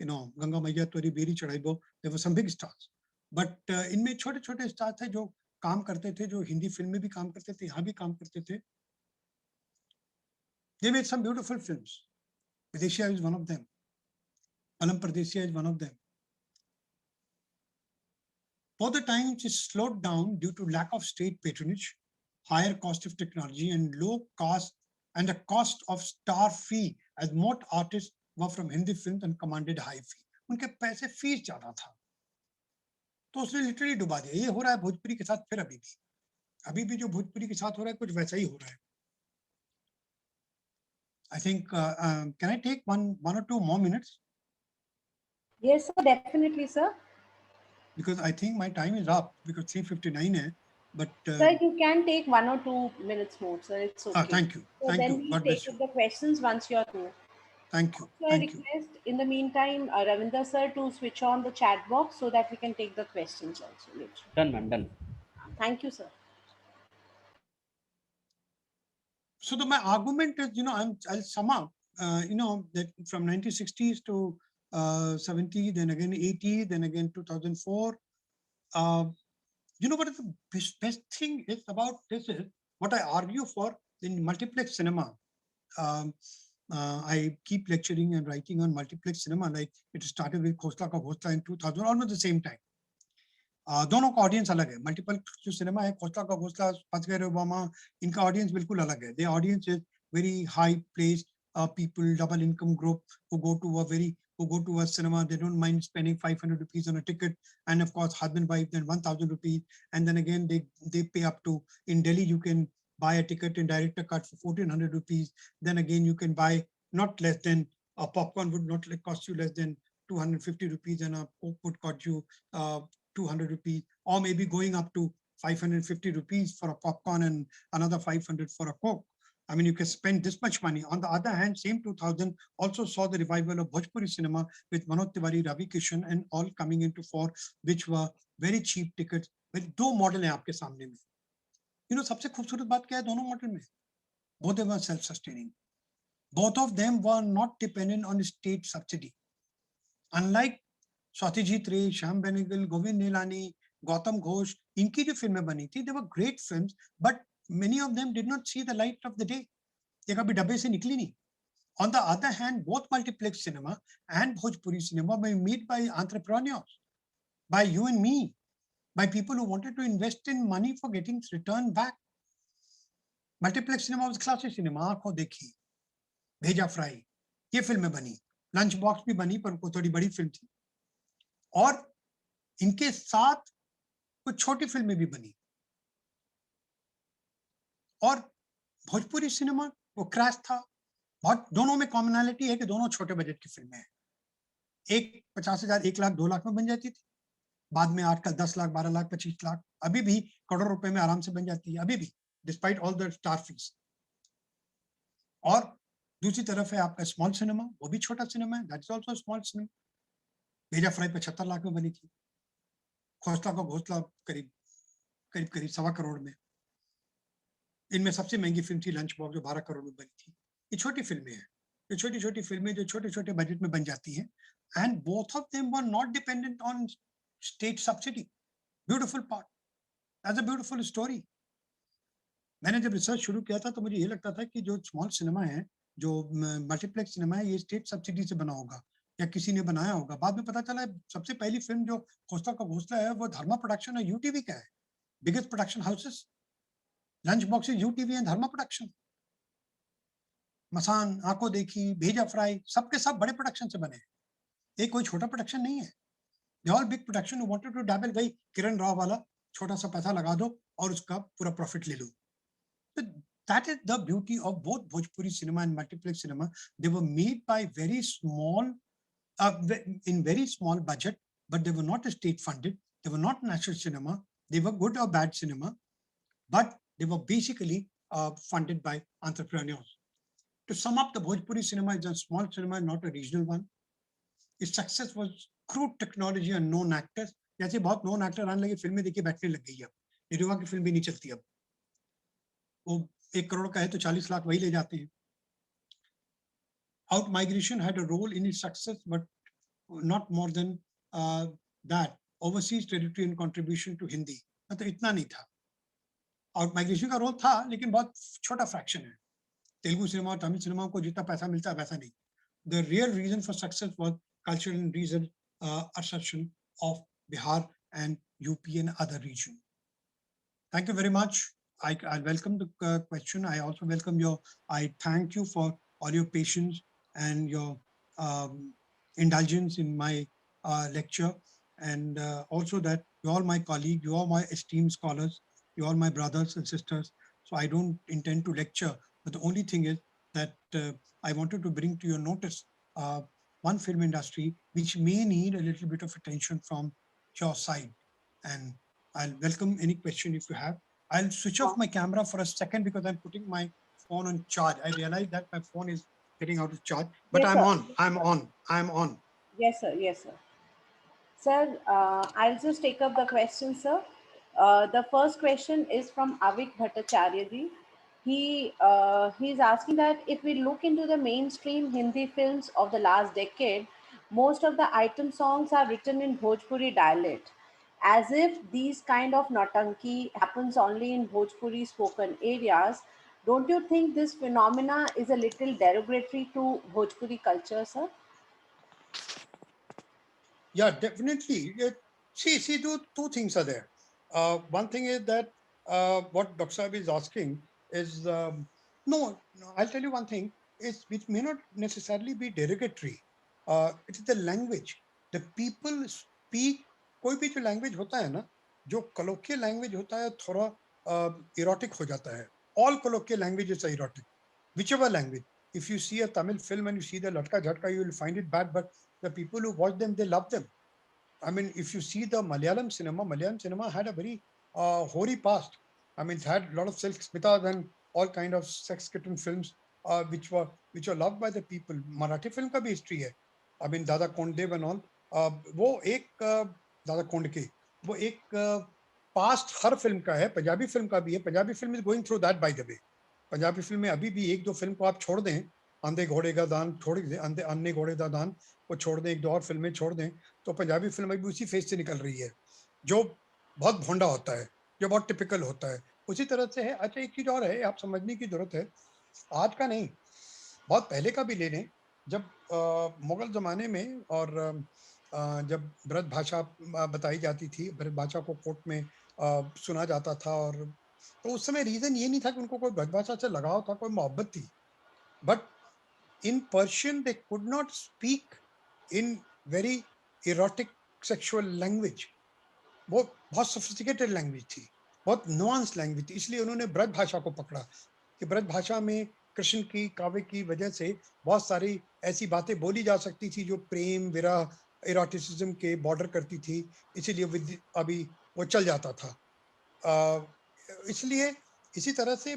Ganga मैया तोरी berry चढ़ाइबो, there were some big stars, but इनमें छोटे छोटे स्टार थे जो काम करते थे, जो हिंदी फिल्म में भी काम करते थे, यहाँ भी काम करते थे. They made some beautiful films. Videshia is one of them. Palam Pardesiya is one of them. For the times, it slowed down due to lack of state patronage, higher cost of technology, and low cost and the cost of star fee, as most artists were from Hindi films and commanded high fee. उनके पैसे fees ज्यादा था, तो उसने literally डुबा दिया. ये हो रहा है भोजपुरी के साथ, फिर अभी भी जो भोजपुरी के साथ हो रहा है कुछ वैसा ही हो रहा है. I think can I take one or two more minutes? Yes, sir, definitely, sir. Because I think my time is up because 3:59 hai, but Sir, you can take 1 or 2 minutes more, sir. It's okay. Thank you. So Thank then you. we'll God bless take you. the questions once you're through. Thank you. So I Thank you. request in the meantime, Ravinder sir to switch on the chat box so that we can take the questions also later. Done, ma'am, done. Thank you, sir. So my argument is, I'll sum up, that from 1960s to 70, then again 80, then again 2004. What is the best thing is about this is what I argue for in multiplex cinema. I keep lecturing and writing on multiplex cinema, like it started with Khosla Ka Ghosla in 2000, almost the same time. दोनों का audience अलग है. Multiple जो cinema है, खोसला का घोसला, फंस गए ओबामा, इनका ऑडियंस बिल्कुल अलग है. Their audience is very high placed people, double income group who go to a cinema. They don't mind spending 500 rupees on a ticket, and of course husband wife then 1,000 rupees, and then again they pay up to, in Delhi you can buy a ticket in director cut for 1,400 rupees. Then again you can buy not less than a popcorn would not cost you less than 250 rupees, and a Coke would cost you 200 rupees, or maybe going up to 550 rupees for a popcorn and another 500 for a Coke. I mean, you can spend this much money. On the other hand, same 2000 also saw the revival of Bhojpuri cinema with Manoj Tiwari, Ravi Kishan, and all coming into fore, which were very cheap tickets. With दो model हैं आपके सामने में. सबसे खूबसूरत बात क्या है दोनों मॉडल में? Both of them were self-sustaining. Both of them were not dependent on state subsidy. Unlike Satyajit Ray, Shyam Benegal, Govind Nilani, Gautam Ghosh, इनकी जो फिल्में बनी थी, they were great films, but many of them did not see the light of the day. ये कभी डब्बे से निकली नहीं. On the other hand, both multiplex cinema and Bhojpuri cinema were made by entrepreneurs, by you and me, by people who wanted to invest in money for getting return back. Multiplex cinema was classic cinema. आंखों देखी, भेजा fry, ये फिल्में बनी. Lunch box भी बनी, पर वो थोड़ी बड़ी फिल्म थी. और इनके साथ कुछ छोटी फिल्में भी बनी. और भोजपुरी सिनेमा वो क्रैश था. बहुत दोनों में कॉमनैलिटी है कि दोनों छोटे बजट की फिल्में हैं. एक 50,000, 1 लाख, 2 लाख में बन जाती थी. बाद में आजकल 10 लाख, 12 लाख, 25 लाख, अभी भी करोड़ रुपए में आराम से बन जाती है, अभी भी, despite all the star fees. और दूसरी तरफ है आपका स्मॉल सिनेमा, वो भी छोटा सिनेमा है, that is also small cinema. भेजा फ्राई 75 लाख में बनी थी. खोसला का घोसला करीब 1.25 करोड़ में. इनमें सबसे महंगी फिल्म थी लंच बॉक्स जो 12 करोड़ में बनी थी. ये छोटी फिल्में हैं, ये छोटी छोटी फिल्में जो छोटे छोटे बजट में बन जाती हैं. and both of them were not dependent on state subsidy. Beautiful part. That's a beautiful story. मैंने जब रिसर्च शुरू किया था तो मुझे ये लगता था कि जो स्मॉल सिनेमा है, जो मल्टीप्लेक्स सिनेमा है, ये स्टेट सब्सिडी से बना होगा या किसी ने बनाया होगा। बाद में पता चला सबसे पहली फिल्म जो घोंसला का घोंसला है वो धर्मा प्रोडक्शन और यूटीवी का है। Biggest production houses, lunch boxes, UTV and Dharma production. Masaan, Aankhon Dekhi, भेजा फ्राई, सबके सब बड़े प्रोडक्शन से बने हैं। ये कोई छोटा प्रोडक्शन नहीं है। They all big production who wanted to dabble, भाई किरण राव वाला छोटा सा पैसा लगा दो और उसका पूरा प्रॉफिट ले लो। So that is the beauty of both Bhojpuri cinema and multiplex cinema. They were made by very small, in very small budget, but they were not state funded. They were not national cinema. They were good or bad cinema, but they were basically funded by entrepreneurs. To sum up, the Bhojpuri cinema is a small cinema, not a regional one. Its success was crude technology and known actors. जैसे बहुत known actor आने लगे, फिल्में देखिए बैठने लग गई। अब निरुआ की फिल्म भी नहीं चलती। अब वो 1 करोड़ का है तो 40 लाख वही ले जाते हैं। Out migration had a role in its success, but not more than that. Overseas territory and contribution to Hindi, मतलब इतना नहीं था। आउट माइग्रेशन का रोल था लेकिन बहुत छोटा फ्रैक्शन है। तेलुगु सिनेमा और तमिल सिनेमा को जितना पैसा मिलता है वैसा नहीं। The real reason for success was cultural and regional assertion of Bihar and UP and other regions. Thank you very much. I welcome the question. I also welcome I thank you for all your patience and your indulgence in my lecture, and also that you all my colleagues, you all my esteemed scholars, you all my brothers and sisters. So I don't intend to lecture, but the only thing is that I wanted to bring to your notice one film industry which may need a little bit of attention from your side. And I'll welcome any question if you have. I'll switch off my camera for a second because I'm putting my phone on charge. I realize that my phone is getting out of charge, but Yes, I'm on. Yes, sir. Yes, sir. Sir, I'll just take up the question, sir. The first question is from Avik Bhattacharya ji. He's asking that if we look into the mainstream Hindi films of the last decade, most of the item songs are written in Bhojpuri dialect, as if these kind of natanki happens only in Bhojpuri spoken areas. Don't you think this phenomena is a little derogatory to Bhojpuri culture, sir? Yeah, definitely. See, two things are there. One thing is that what Dr. Saab is asking is, no, I'll tell you one thing, is which may not necessarily be derogatory. It is the language. The people speak, कोई भी जो language होता है ना, जो colloquial language होता है, थोड़ा erotic हो जाता है. All colloquial languages are erotic. Whichever language. If you see a Tamil film and you see the Latka Jhatka, you will find it bad, but the people who watch them, they love them. I mean, if you see the Malayalam cinema had a very hoary past. I mean, it had a lot of silk smitas and all kind of sex-kitten films, which were loved by the people. Marathi film का भी history है. I mean, Dada Konddev and all. वो एक Dada Kondke, वो एक past हर film का है. Punjabi film का भी है. Punjabi film is going through that, by the way. Punjabi film में अभी भी 1-2 फिल्म को आप छोड़ दें, अंधे घोड़े का दान छोड़ दें, अन्ने घोड़े का दान को छोड़ दें, 1-2 और फिल्में छोड़ दें, तो पंजाबी फिल्म अभी उसी फेज से निकल रही है, जो बहुत भोंडा होता है, जो बहुत टिपिकल होता है, उसी तरह से है। अच्छा, एक चीज और है, आप समझने की जरूरत है, आज का नहीं, बहुत पहले का भी ले लें, जब मुगल जमाने में और जब ब्रज भाषा बताई जाती थी, ब्रज भाषा को कोर्ट में सुना जाता था, और तो उस समय रीजन ये नहीं था कि उनको कोई ब्रज भाषा से लगाव था, कोई मोहब्बत थी, but in Persian they could not speak in very erotic sexual language. वो बहुत सोफिस्टिकेटेड लैंग्वेज थी, बहुत नुआंस लैंग्वेज थी, इसलिए उन्होंने ब्रज भाषा को पकड़ा कि ब्रज भाषा में कृष्ण की काव्य की वजह से बहुत सारी ऐसी बातें बोली जा सकती थी जो प्रेम, विरह, इरोटिसिज्म के बॉर्डर करती थी, इसीलिए अभी वो चल जाता था। इसलिए इसी तरह से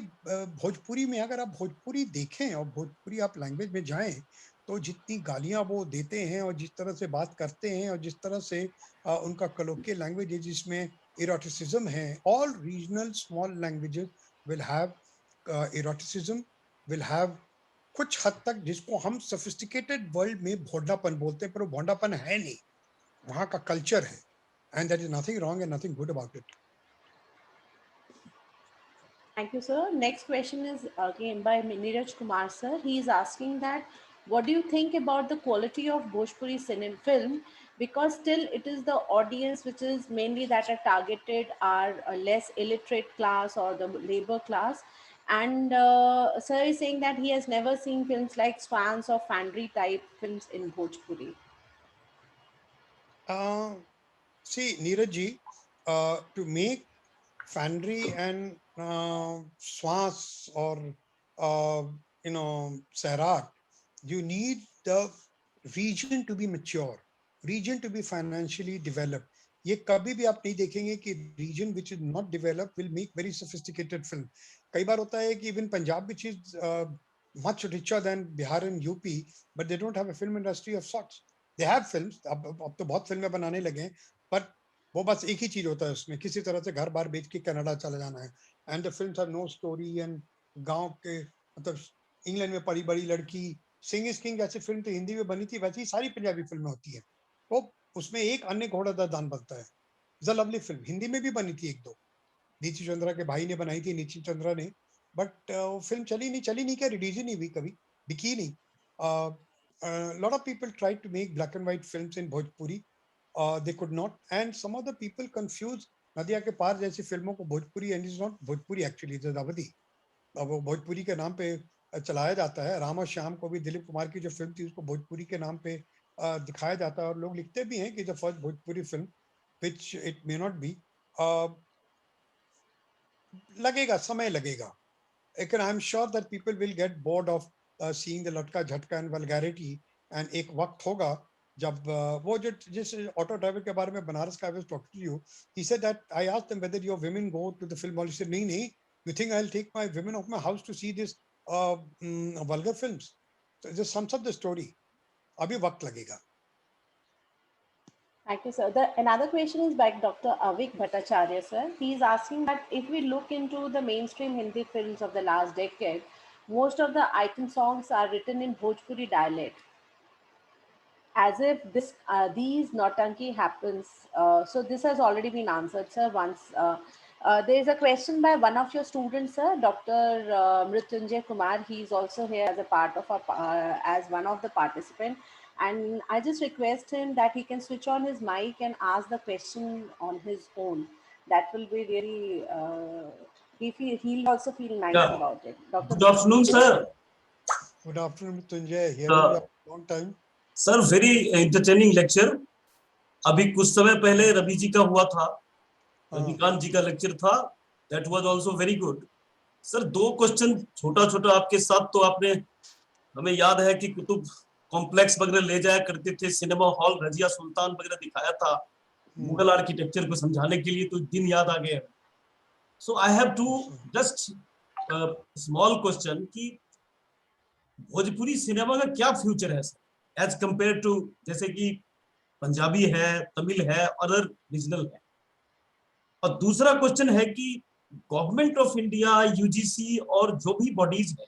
भोजपुरी में अगर आप भोजपुरी देखें और भोजपुरी आप लैंग्वेज में जाएं, तो जितनी गालियां वो देते हैं और जिस तरह से बात करते हैं और जिस तरह से उनका कलोकियल लैंग्वेज है जिसमें इरोटिसिज्म है, all regional small languages will have eroticism, will have कुछ हद तक जिसको हम सोफिस्टिकेटेड वर्ल्ड में भोंडापन बोलते हैं, पर वो भोंडापन है नहीं, वहाँ का कल्चर है, and there is nothing wrong and nothing good about it. Thank you, sir. Next question is again by Neeraj Kumar, sir. He is asking that, what do you think about the quality of Bhojpuri cinema film? Because still it is the audience which is mainly that are targeted are a less illiterate class or the labor class. And sir is saying that he has never seen films like Swans or Fandry type films in Bhojpuri. See, Neeraj ji, to make Fandry and Swans or Sairat, you need the region to be mature, region to be financially developed. ये कभी भी आप नहीं देखेंगे कि region which is not developed will make very sophisticated film. कई बार होता है कि even Punjab which is much richer than Bihar and UP, but they don't have a film industry of sorts. They have films, अब तो बहुत फिल्में बनाने लगे हैं, पर वो बस एक ही चीज होता है उसमें, किसी तरह से घर बार बेच के कनाडा चला जाना है, and the films have no story, and गांव के मतलब इंग्लैंड में पड़ी बड़ी लड़की, सिंग इज किंग जैसी फिल्म तो हिंदी में बनी थी, वैसी सारी पंजाबी फिल्में होती है, तो उसमें एक अन्य घोड़ा दा दान बनता है. It's a lovely film, Hindi में भी बनी थी एक दो, नीची चंद्रा के भाई ने बनाई थी, नीची चंद्रा ने, बट वो फिल्म चली नहीं क्या, रिलीज ही नहीं हुई कभी, बिकी नहीं. Lot of people try to make black and white films in Bhojpuri, they could not, and some of the people confuse Nadiya ke Paar जैसी फिल्मों को Bhojpuri, and it's not Bhojpuri actually, it's अवधी. अब वो भोजपुरी के नाम पे चलाया जाता है. राम और श्याम को भी दिलीप कुमार की जो फिल्म थी उसको भोजपुरी के नाम पे दिखाया जाता है, और लोग लिखते भी हैं कि the first Bhojpuri film, which it may not be. लगेगा, समय लगेगा. लेकिन I am sure that people will get bored of seeing the लटका झटका एंड वल्गैरिटी, एंड एक वक्त होगा जब वो जो जिस ऑटो ड्राइवर के बारे में बनारस का was talking to you, he said that I asked them whether your women go to the film hall, he said नहीं, you think I will take my women of my house to see this vulgar films? So just sums up the story. अभी वक्त लगेगा. Thank you, sir. Another question is by Dr. Avik Bhattacharya, sir. He is asking that if we look into the mainstream Hindi films of the last decade, most of the item songs are written in Bhojpuri dialect, as if these Nautanki happens. So this has already been answered, sir. Once there is a question by one of your students, sir, Dr. Mrityunjay Kumar. He is also here as a part of as one of the participant, and I just request him that he can switch on his mic and ask the question on his own. That will be really he'll also feel nice Yeah. about it. Dr. Good afternoon, sir. Good afternoon, Mrityunjay. Hearing you after a long time. Sir, very entertaining lecture. अभी कुछ समय पहले रवि जी का हुआ था, रविकांत जी का lecture था, that was also very good. Sir दो क्वेश्चन छोटा छोटा आपके साथ, तो आपने हमें याद है कि कुतुब कॉम्प्लेक्स वगैरह ले जाया करते थे, सिनेमा हॉल रजिया सुल्तान वगैरह दिखाया था मुगल आर्किटेक्चर को समझाने के लिए, तो दिन याद आ गए. So I have to just small question कि भोजपुरी सिनेमा का क्या फ्यूचर है सर, एज कंपेयर टू जैसे कि पंजाबी है, तमिल है, अदर रीजनल है. और दूसरा क्वेश्चन है कि गवर्नमेंट ऑफ इंडिया, यूजीसी और जो भी बॉडीज है,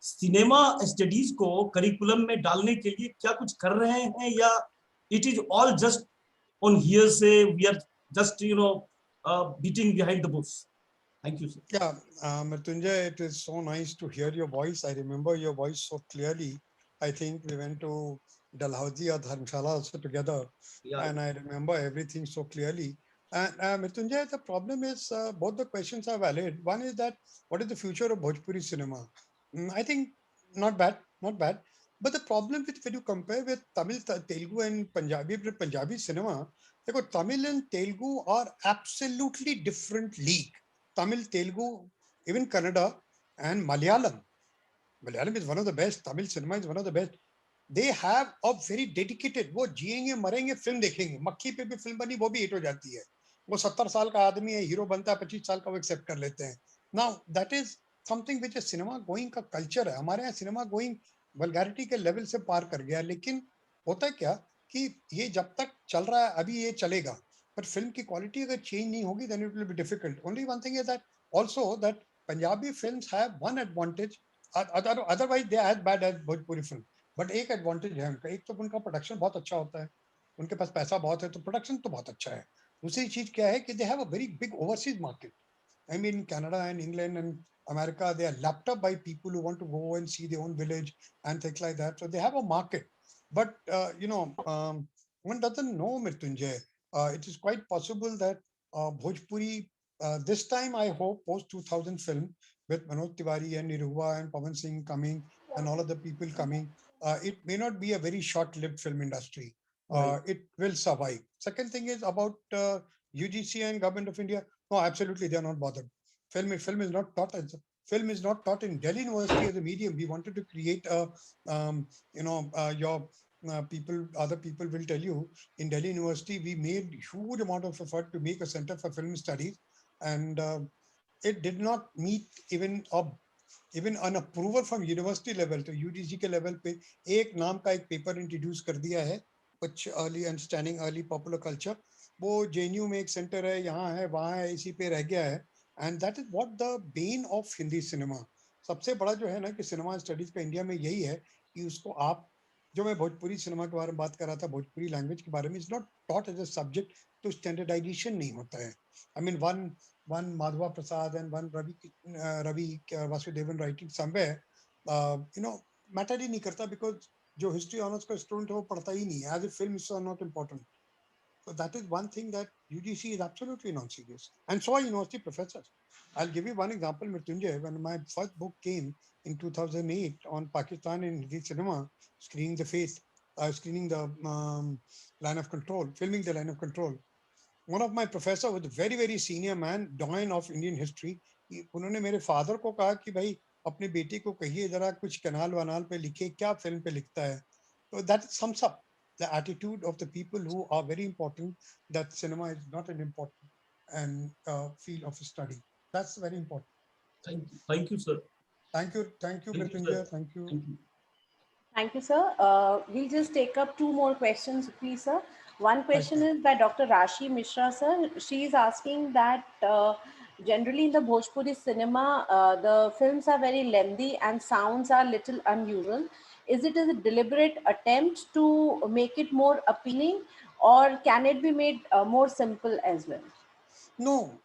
सिनेमा स्टडीज को करिकुलम में डालने के लिए क्या कुछ कर रहे हैं, या it is all just on hearsay, we are just beating behind the bush? Thank you, sir. Yeah, Mrityunjay, it is so nice to hear your voice. I remember your voice so clearly. I think we went to Dalhousie or Dharamshala also together, Yeah. and I remember everything so clearly. And Mrityunjay, the problem is both the questions are valid. One is that what is the future of Bhojpuri cinema? I think not bad, not bad. But the problem with when you compare with Tamil, Telugu, and Punjabi cinema, because Tamil and Telugu are absolutely different league. Tamil, Telugu, even Kannada and Malayalam. Malayalam is one of the best. Tamil cinema is one of the best. They have a very dedicated, वो जिएंगे मरेंगे film देखेंगे, मक्खी पे भी film बनी वो भी हिट हो जाती है, वो 70 साल का आदमी है, हीरो बनता है, 25 साल का वो एक्सेप्ट कर लेते हैं. Now that is something which is cinema going का कल्चर है. हमारे यहाँ सिनेमा गोइंग वल्गैरिटी के लेवल से पार कर गया. लेकिन होता है क्या कि ये जब तक चल रहा है अभी ये चलेगा, पर फिल्म की क्वालिटी अगर चेंज नहीं होगी then it will be difficult. Only one thing is that also that Punjabi films have one advantage otherwise they are as bad as Bhojpuri film. But एक advantage है उनका, एक तो उनका production बहुत अच्छा होता है, उनके पास पैसा बहुत है तो production तो बहुत अच्छा है. दूसरी चीज क्या है कि they have a very big overseas market. I mean, Canada and England and America, they are lapped up by people who want to go and see their own village and things like that. So they have a market. But, one doesn't know, Mrityunjay. It is quite possible that Bhojpuri, this time, I hope, post-2000 film, with Manoj Tiwari and Niruva and Pawan Singh coming and all of the people coming, it may not be a very short-lived film industry. It will survive. Second thing is about UGC and Government of India. No, absolutely, they are not bothered. Film is not taught in Delhi University as a medium. We wanted to create a, other people will tell you, in Delhi University, we made huge amount of effort to make a center for film studies, and it did not meet even an approval from university level. तो UGC के level पे एक नाम का एक paper introduce कर दिया है, कुछ early understanding, early popular culture. वो JNU में एक center है, यहाँ है, वहाँ है, इसी पे रह गया है. And that is what the bane of Hindi cinema. सबसे बड़ा जो है ना कि सिनेमा स्टडीज का इंडिया में यही है कि उसको आप, जो मैं भोजपुरी सिनेमा के बारे में बात कर रहा था, भोजपुरी लैंग्वेज के बारे में, is not taught as a subject, तो स्टैंडर्डाइजेशन नहीं होता है. I mean one Madhava Prasad and one Ravi Vasudevan writing somewhere, matter ही नहीं करता, because जो history honors का student है वो पढ़ता ही नहीं है, as if films are not important. So that is one thing that UGC is absolutely non-serious, and so are university professors. I'll give you one example, Mrityunjay. When my first book came in 2008 on Pakistan in Hindi cinema, screening the faith, screening the line of control, filming the line of control. One of my professor was a very, very senior man, doyen of Indian history. उन्होंने मेरे father को कहा कि भाई अपने बेटे को कहिए जरा कुछ कनाल वनाल पे लिखे, क्या film पे लिखता है. So that sums up the attitude of the people who are very important, that cinema is not an important and field of study. That's very important. Thank you, sir. Thank you, Thank you, Mrityunjay. sir. Thank you. Thank you. Thank you, sir. We'll just take up two more questions, please, sir. One question is by Dr. Rashi Mishra, sir. She is asking that generally in the Bhojpuri cinema, the films are very lengthy and sounds are little unusual. Is it a deliberate attempt to make it more appealing, or can it be made more simple as well? No,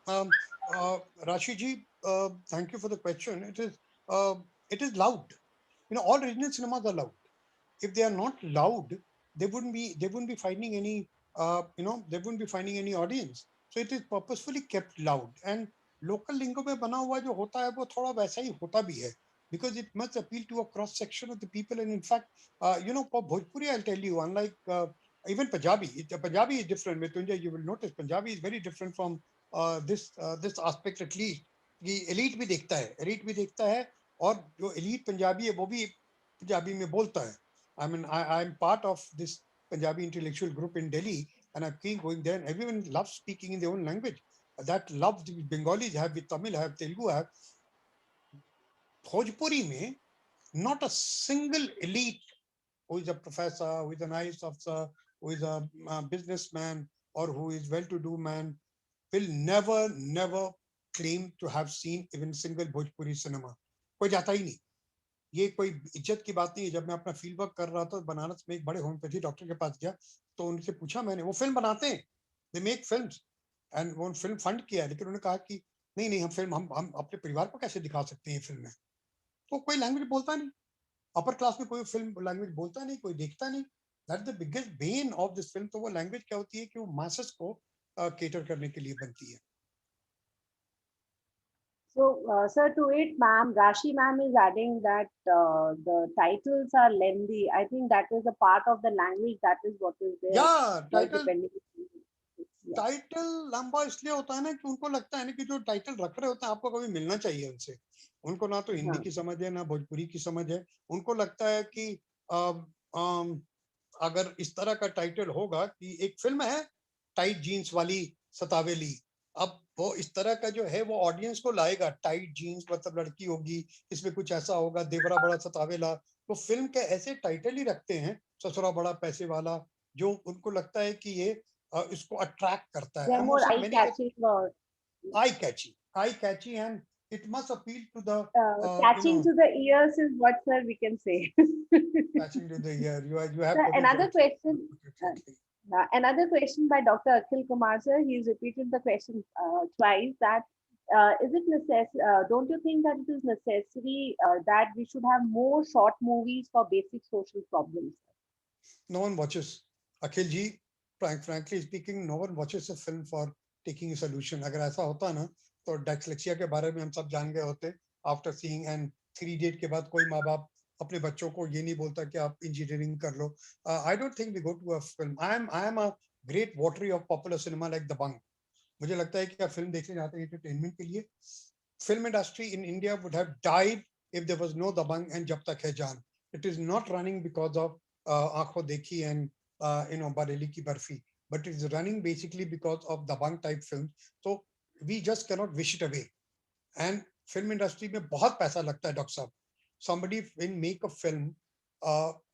Rashi ji, thank you for the question. It is loud. All regional cinemas are loud. If they are not loud, they wouldn't be finding any, they wouldn't be finding any audience. So it is purposefully kept loud. And local lingo में बना हुआ जो होता है वो थोड़ा वैसा ही होता भी है, because it must appeal to a cross section of the people. And in fact, for Bhojpuri, I'll tell you, unlike even Punjabi is different. Mrityunjay, you will notice Punjabi is very different from this aspect at least. कि elite भी देखता है और जो elite Punjabi है वो भी पंजाबी में बोलता है. I mean, I'm part of this Punjabi intellectual group in Delhi, and I've been going there, and everyone loves speaking in their own language. That love the Bengalis have, with Tamil have, Telugu have. Bhojpuri mein, not a single elite who is a professor, who is an IAS officer, who is a businessman, or who is well-to-do man, will never claim to have seen even single Bhojpuri cinema. कोई जाता ही नहीं. ये कोई इज्जत की बात नहीं है. जब मैं अपना फील्ड वर्क कर रहा था बनारस में, एक बड़े होम्योपैथी डॉक्टर के पास गया तो उनसे पूछा मैंने, वो फिल्म बनाते हैं, दे मेक फिल्म्स, एंड वो फिल्म फंड किया है, लेकिन उन्होंने कहा कि नहीं हम फिल्म हम अपने परिवार को कैसे दिखा सकते हैं फिल्म में. तो कोई लैंग्वेज बोलता नहीं, अपर क्लास में कोई फिल्म लैंग्वेज बोलता नहीं, कोई देखता नहीं. That the biggest Ben of this film. तो वो लैंग्वेज क्या होती है कि वो मासेस को केटर करने के लिए बनती है. So, sir, to it, Rashi ma'am is adding that the titles are lengthy. I think that is a part of the language. That is what is there. Yeah, Yeah. Title लंबा इसलिए होता है ना कि उनको लगता है ना कि जो टाइटल रख रहे होते हैं आपको कभी मिलना चाहिए उनसे. उनको ना तो हिंदी की समझ है ना भोजपुरी की समझ है. उनको लगता है कि अगर इस तरह का टाइटल होगा कि एक फिल्म है टाइट जीन्स वाली सतावेली, अब वो इस तरह का जो है वो ऑडियंस को लाएगा. टाइट जीन्स मतलब लड़की होगी, इसमें कुछ ऐसा होगा, देवरा बड़ा सतावेला. तो फिल्म के ऐसे टाइटल ही रखते हैं, ससुरा बड़ा पैसे वाला, जो उनको लगता है कि ये इसको अट्रैक्ट करता है. They're more eye-catching. Eye catchy, and it must appeal to the Catching to the ears is what, sir, we can say. catching to the ear. You have Sir, put it another rightly. question. Put it rightly. Another question by Dr. Akhil Kumar, sir. He's repeated the question twice. That is it necessary? Don't you think that it is necessary that we should have more short movies for basic social problems? No one watches. Akhil ji, frankly speaking, no one watches a film for taking a solution. अगर ऐसा होता ना तो dyslexia के बारे में हम सब जान गए होते. After seeing and 3 Idiot के बाद कोई माँ बाप अपने बच्चों को ये नहीं बोलता कि आप इंजीनियरिंग कर लो. I don't think we go to a film. I am a great votary of popular cinema like Dabangg. मुझे लगता है कि आप फिल्म देखने जाते हैं एंटरटेनमेंट के लिए. Film industry in India would have died if there was no Dabangg and Jab Tak Hai Jaan. It is not running because of Aankhon Dekhi and Bareli Ki Barfi, but it is running basically because of Dabangg type films. So we just cannot wish it away. And film industry में बहुत पैसा लगता है doctor साहब. Somebody when make a film,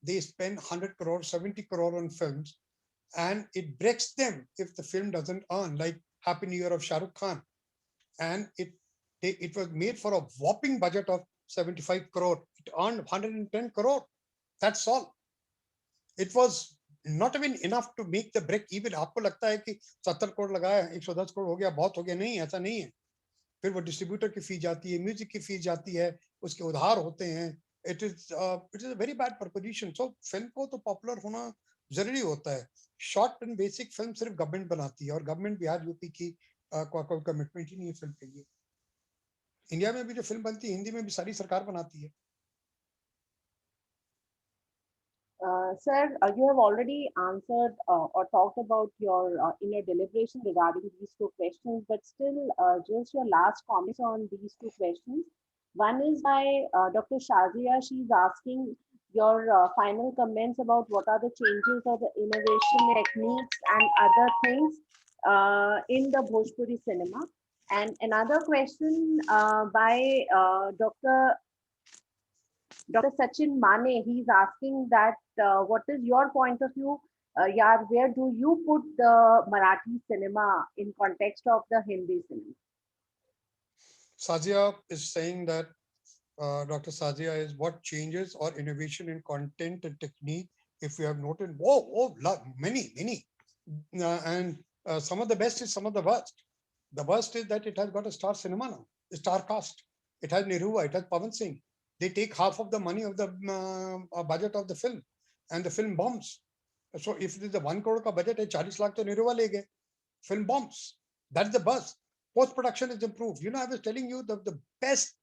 they spend 100 crore, 70 crore on films, and it breaks them if the film doesn't earn. Like Happy New Year of Shah Rukh Khan, and it was made for a whopping budget of 75 crore. It earned 110 crore. That's all. It was not even enough to make the break even. आपको लगता है कि 70 करोड़ लगाया, 110 करोड़ हो गया, बहुत हो गया? नहीं, ऐसा नहीं है. फिर वो डिस्ट्रीब्यूटर की फीस जाती है, म्यूजिक की फीस जाती है, उसके उधार होते हैं. It is a very bad proposition. So film को तो पॉपुलर होना जरूरी होता है. शॉर्ट एंड बेसिक फिल्म सिर्फ गवर्नमेंट बनाती है, और गवर्नमेंट बिहार यूपी की कोई कमिटमेंट ही नहीं है फिल्म के लिए. इंडिया में भी जो फिल्म बनती है हिंदी में भी सारी सरकार बनाती है. Sir, you have already answered or talked about your inner deliberation regarding these two questions, but still, just your last comments on these two questions. One is by Dr. Shazia. She's asking your final comments about what are the changes or the innovation techniques and other things in the Bhojpuri cinema. And another question by Dr. Sachin Mane, he's asking that what is your point of view? Yaar, where do you put the Marathi cinema in context of the Hindi cinema? Sazia is saying that Dr. Sazia is what changes or innovation in content and technique, if you have noted, many. And some of the best is some of the worst. The worst is that it has got a star cinema now, a star cast. It has Niruva, it has Pavan Singh. They take half of the money of the budget of the film, and the film bombs. So if there's a 1 crore ka budget, hai 40 lakh to Niruva le gaye. Film bombs. That's the buzz. Post-production is improved. I was telling you the best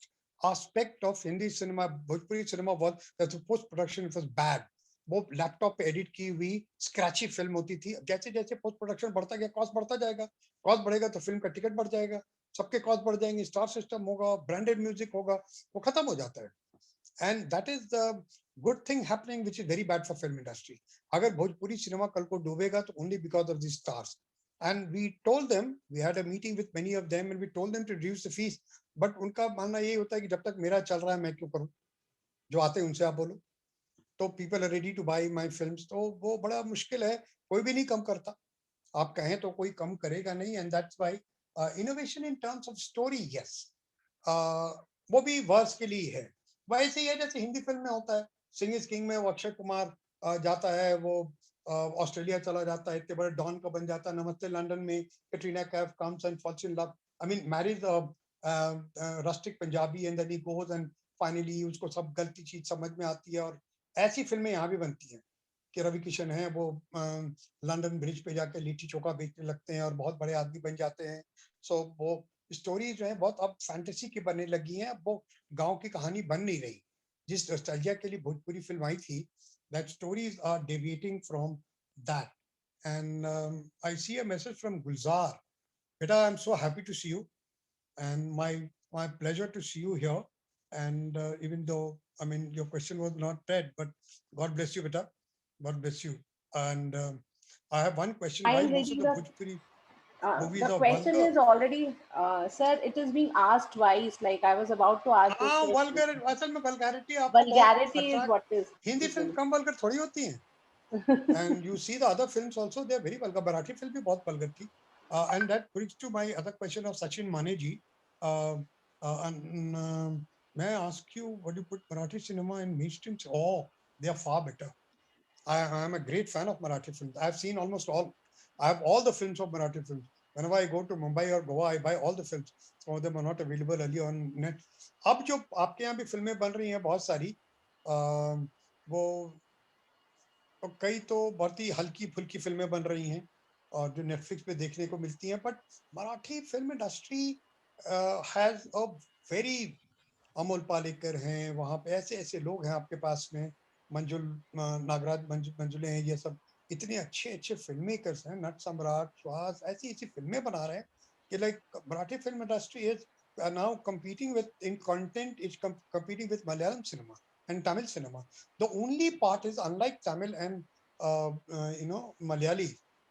aspect of Hindi cinema, Bhojpuri cinema was that the post-production was bad. वो laptop पे edit की हुई scratchy film होती थी. जैसे जैसे post production बढ़ता गया, कॉस्ट बढ़ता जाएगा. कॉस्ट बढ़ेगा तो फिल्म का टिकट बढ़ जाएगा, सबके कॉस्ट बढ़ जाएंगे, स्टार सिस्टम होगा, ब्रांडेड म्यूजिक होगा, वो खत्म हो जाता है. And that is the good thing happening, which is very bad for film industry. अगर भोजपुरी सिनेमा कल को डूबेगा तो only because of these stars. And we told them, we had a meeting with many of them, and we told them to reduce the fees. But उनका मानना यही होता है कि जब तक मेरा चल रहा है मैं क्यों करूं, जो आते हैं उनसे आप बोलो. तो people are ready to buy my films. तो वो बड़ा मुश्किल है, कोई भी नहीं कम करता. आप कहें तो कोई कम करेगा नहीं. And that's why innovation in terms of story, yes, वो भी वर्स के लिए है. वैसे ही है जैसे हिंदी फिल्म में होता है. सिंग इज किंग में वो अक्षय कुमार जाता है, वो ऑस्ट्रेलिया चला जाता है, इतने बड़े डॉन का बन जाता है. नमस्ते लंदन में Katrina Kaif comes and falls in love, I mean marriage rustic Punjabi, and then he goes and finally उसको सब गलती चीज समझ में आती है. और ऐसी फिल्में यहाँ भी बनती हैं कि रवि किशन है, वो लंदन ब्रिज पे जाके लिट्टी चोखा बेचने लगते हैं और बहुत बड़े आदमी बन जाते हैं. सो वो स्टोरी जो है बहुत अब फैंटेसी की बनने लगी हैं, वो गांव की कहानी बन नहीं रही. जिस नॉस्टैल्जिया के लिए भोजपुरी फिल्म आई थी, that stories are deviating from that. And I see a message from Gulzar. Beta, I'm so happy to see you, and my pleasure to see you here. And even though, I mean, your question was not read, but God bless you, beta. God bless you. And I have one question. Why I'll most read of the the- Bhojpuri movies The are question vulgar? is already, sir, it is being asked twice. Like I was about to ask this question. Vulgar, असल में vulgarity आपको बहुत Vulgarity is attract. what is. Hindi film come vulgar थोड़ी होती हैं. And you see the other films also, they're very vulgar. Marathi film भी बहुत vulgar थी. And that brings to my other question of Sachin Maneji. may I ask you, what do you put Marathi cinema in mainstream? Oh, they are far better. I am a great fan of Marathi films. I've seen almost all. I have all the films of Marathi films. Whenever I go to Mumbai or Goa, I buy all the films. Some of them are not available earlier on net. अब जो आपके यहाँ भी फिल्में बन रही हैं बहुत सारी, वो कई तो बहुत ही हल्की फुल्की फिल्में बन रही हैं और जो नेटफ्लिक्स पे देखने को मिलती हैं, but Marathi film industry has a very, Amol Palekar हैं वहाँ पे, ऐसे ऐसे लोग हैं आपके पास में, मंजुल नागराज मंजुले हैं, ये सब इतने अच्छे अच्छे फिल्म मेकर्स हैं, नट सम्राट, सुहास, ऐसी ऐसी फिल्में बना रहे हैं कि like Marathi film industry is now competing with in content, is competing with Malayalam cinema and Tamil cinema. The only part is, unlike Tamil and Malayali,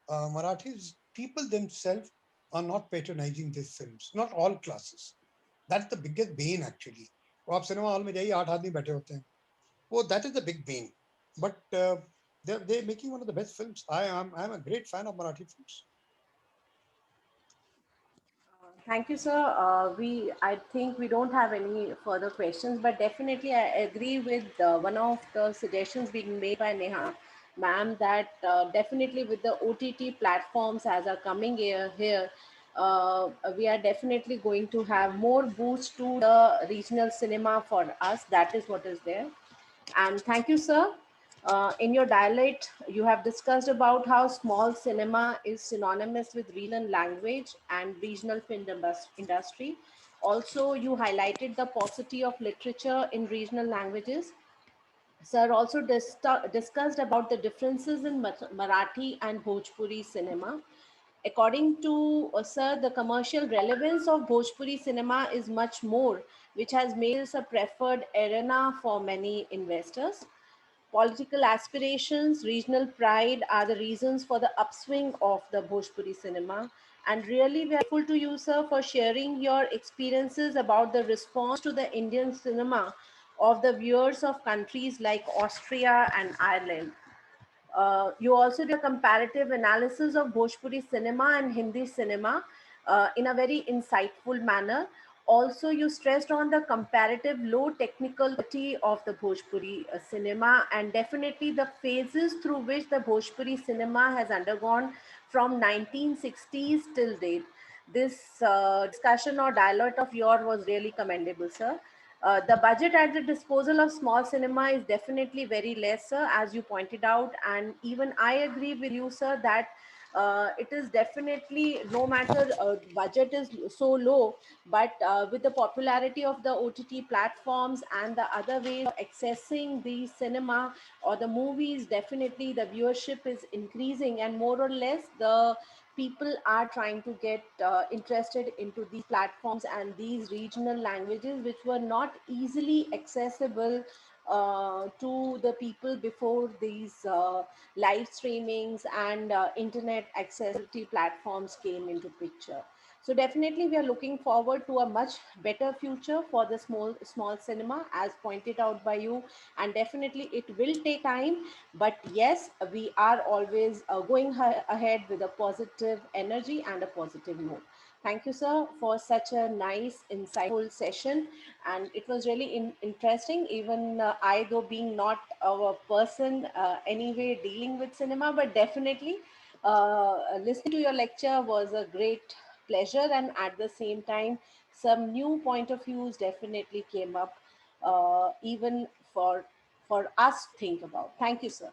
Marathis people themselves are not patronizing these films, not all classes. That's the biggest bane actually. वो आप cinema hall में जाइए 8 आदमी बैठे होते हैं, वो that is the big bane. But they're making one of the best films. I'm a great fan of Marathi films. Thank you, sir. I think we don't have any further questions, but definitely I agree with one of the suggestions being made by Neha, ma'am, that definitely with the OTT platforms as are coming here, we are definitely going to have more boost to the regional cinema for us. That is what is there. And thank you, sir. In your dialect, you have discussed about how small cinema is synonymous with regional language and regional film industry. Also, you highlighted the paucity of literature in regional languages. Sir also discussed about the differences in Marathi and Bhojpuri cinema. According to Sir, the commercial relevance of Bhojpuri cinema is much more, which has made this a preferred arena for many investors. Political aspirations, regional pride are the reasons for the upswing of the Bhojpuri cinema. And really, we are grateful to you, sir, for sharing your experiences about the response to the Indian cinema of the viewers of countries like Austria and Ireland. You also did a comparative analysis of Bhojpuri cinema and Hindi cinema in a very insightful manner. Also, you stressed on the comparative low technical quality of the Bhojpuri cinema, and definitely the phases through which the Bhojpuri cinema has undergone from 1960s till date. This discussion or dialogue of yours was really commendable, sir. The budget at the disposal of small cinema is definitely very less, sir, as you pointed out. And even I agree with you, sir, that it is definitely, no matter budget is so low, but with the popularity of the OTT platforms and the other ways of accessing the cinema or the movies, definitely the viewership is increasing, and more or less the people are trying to get interested into these platforms and these regional languages which were not easily accessible to the people before these live streamings and internet accessibility platforms came into picture. So definitely we are looking forward to a much better future for the small cinema, as pointed out by you, and definitely it will take time, but yes, we are always going ahead with a positive energy and a positive mood. Thank you, sir, for such a nice, insightful session. And it was really interesting, even I, though being not a person anyway dealing with cinema, but definitely listening to your lecture was a great pleasure. And at the same time, some new point of views definitely came up, even for us to think about. Thank you, sir.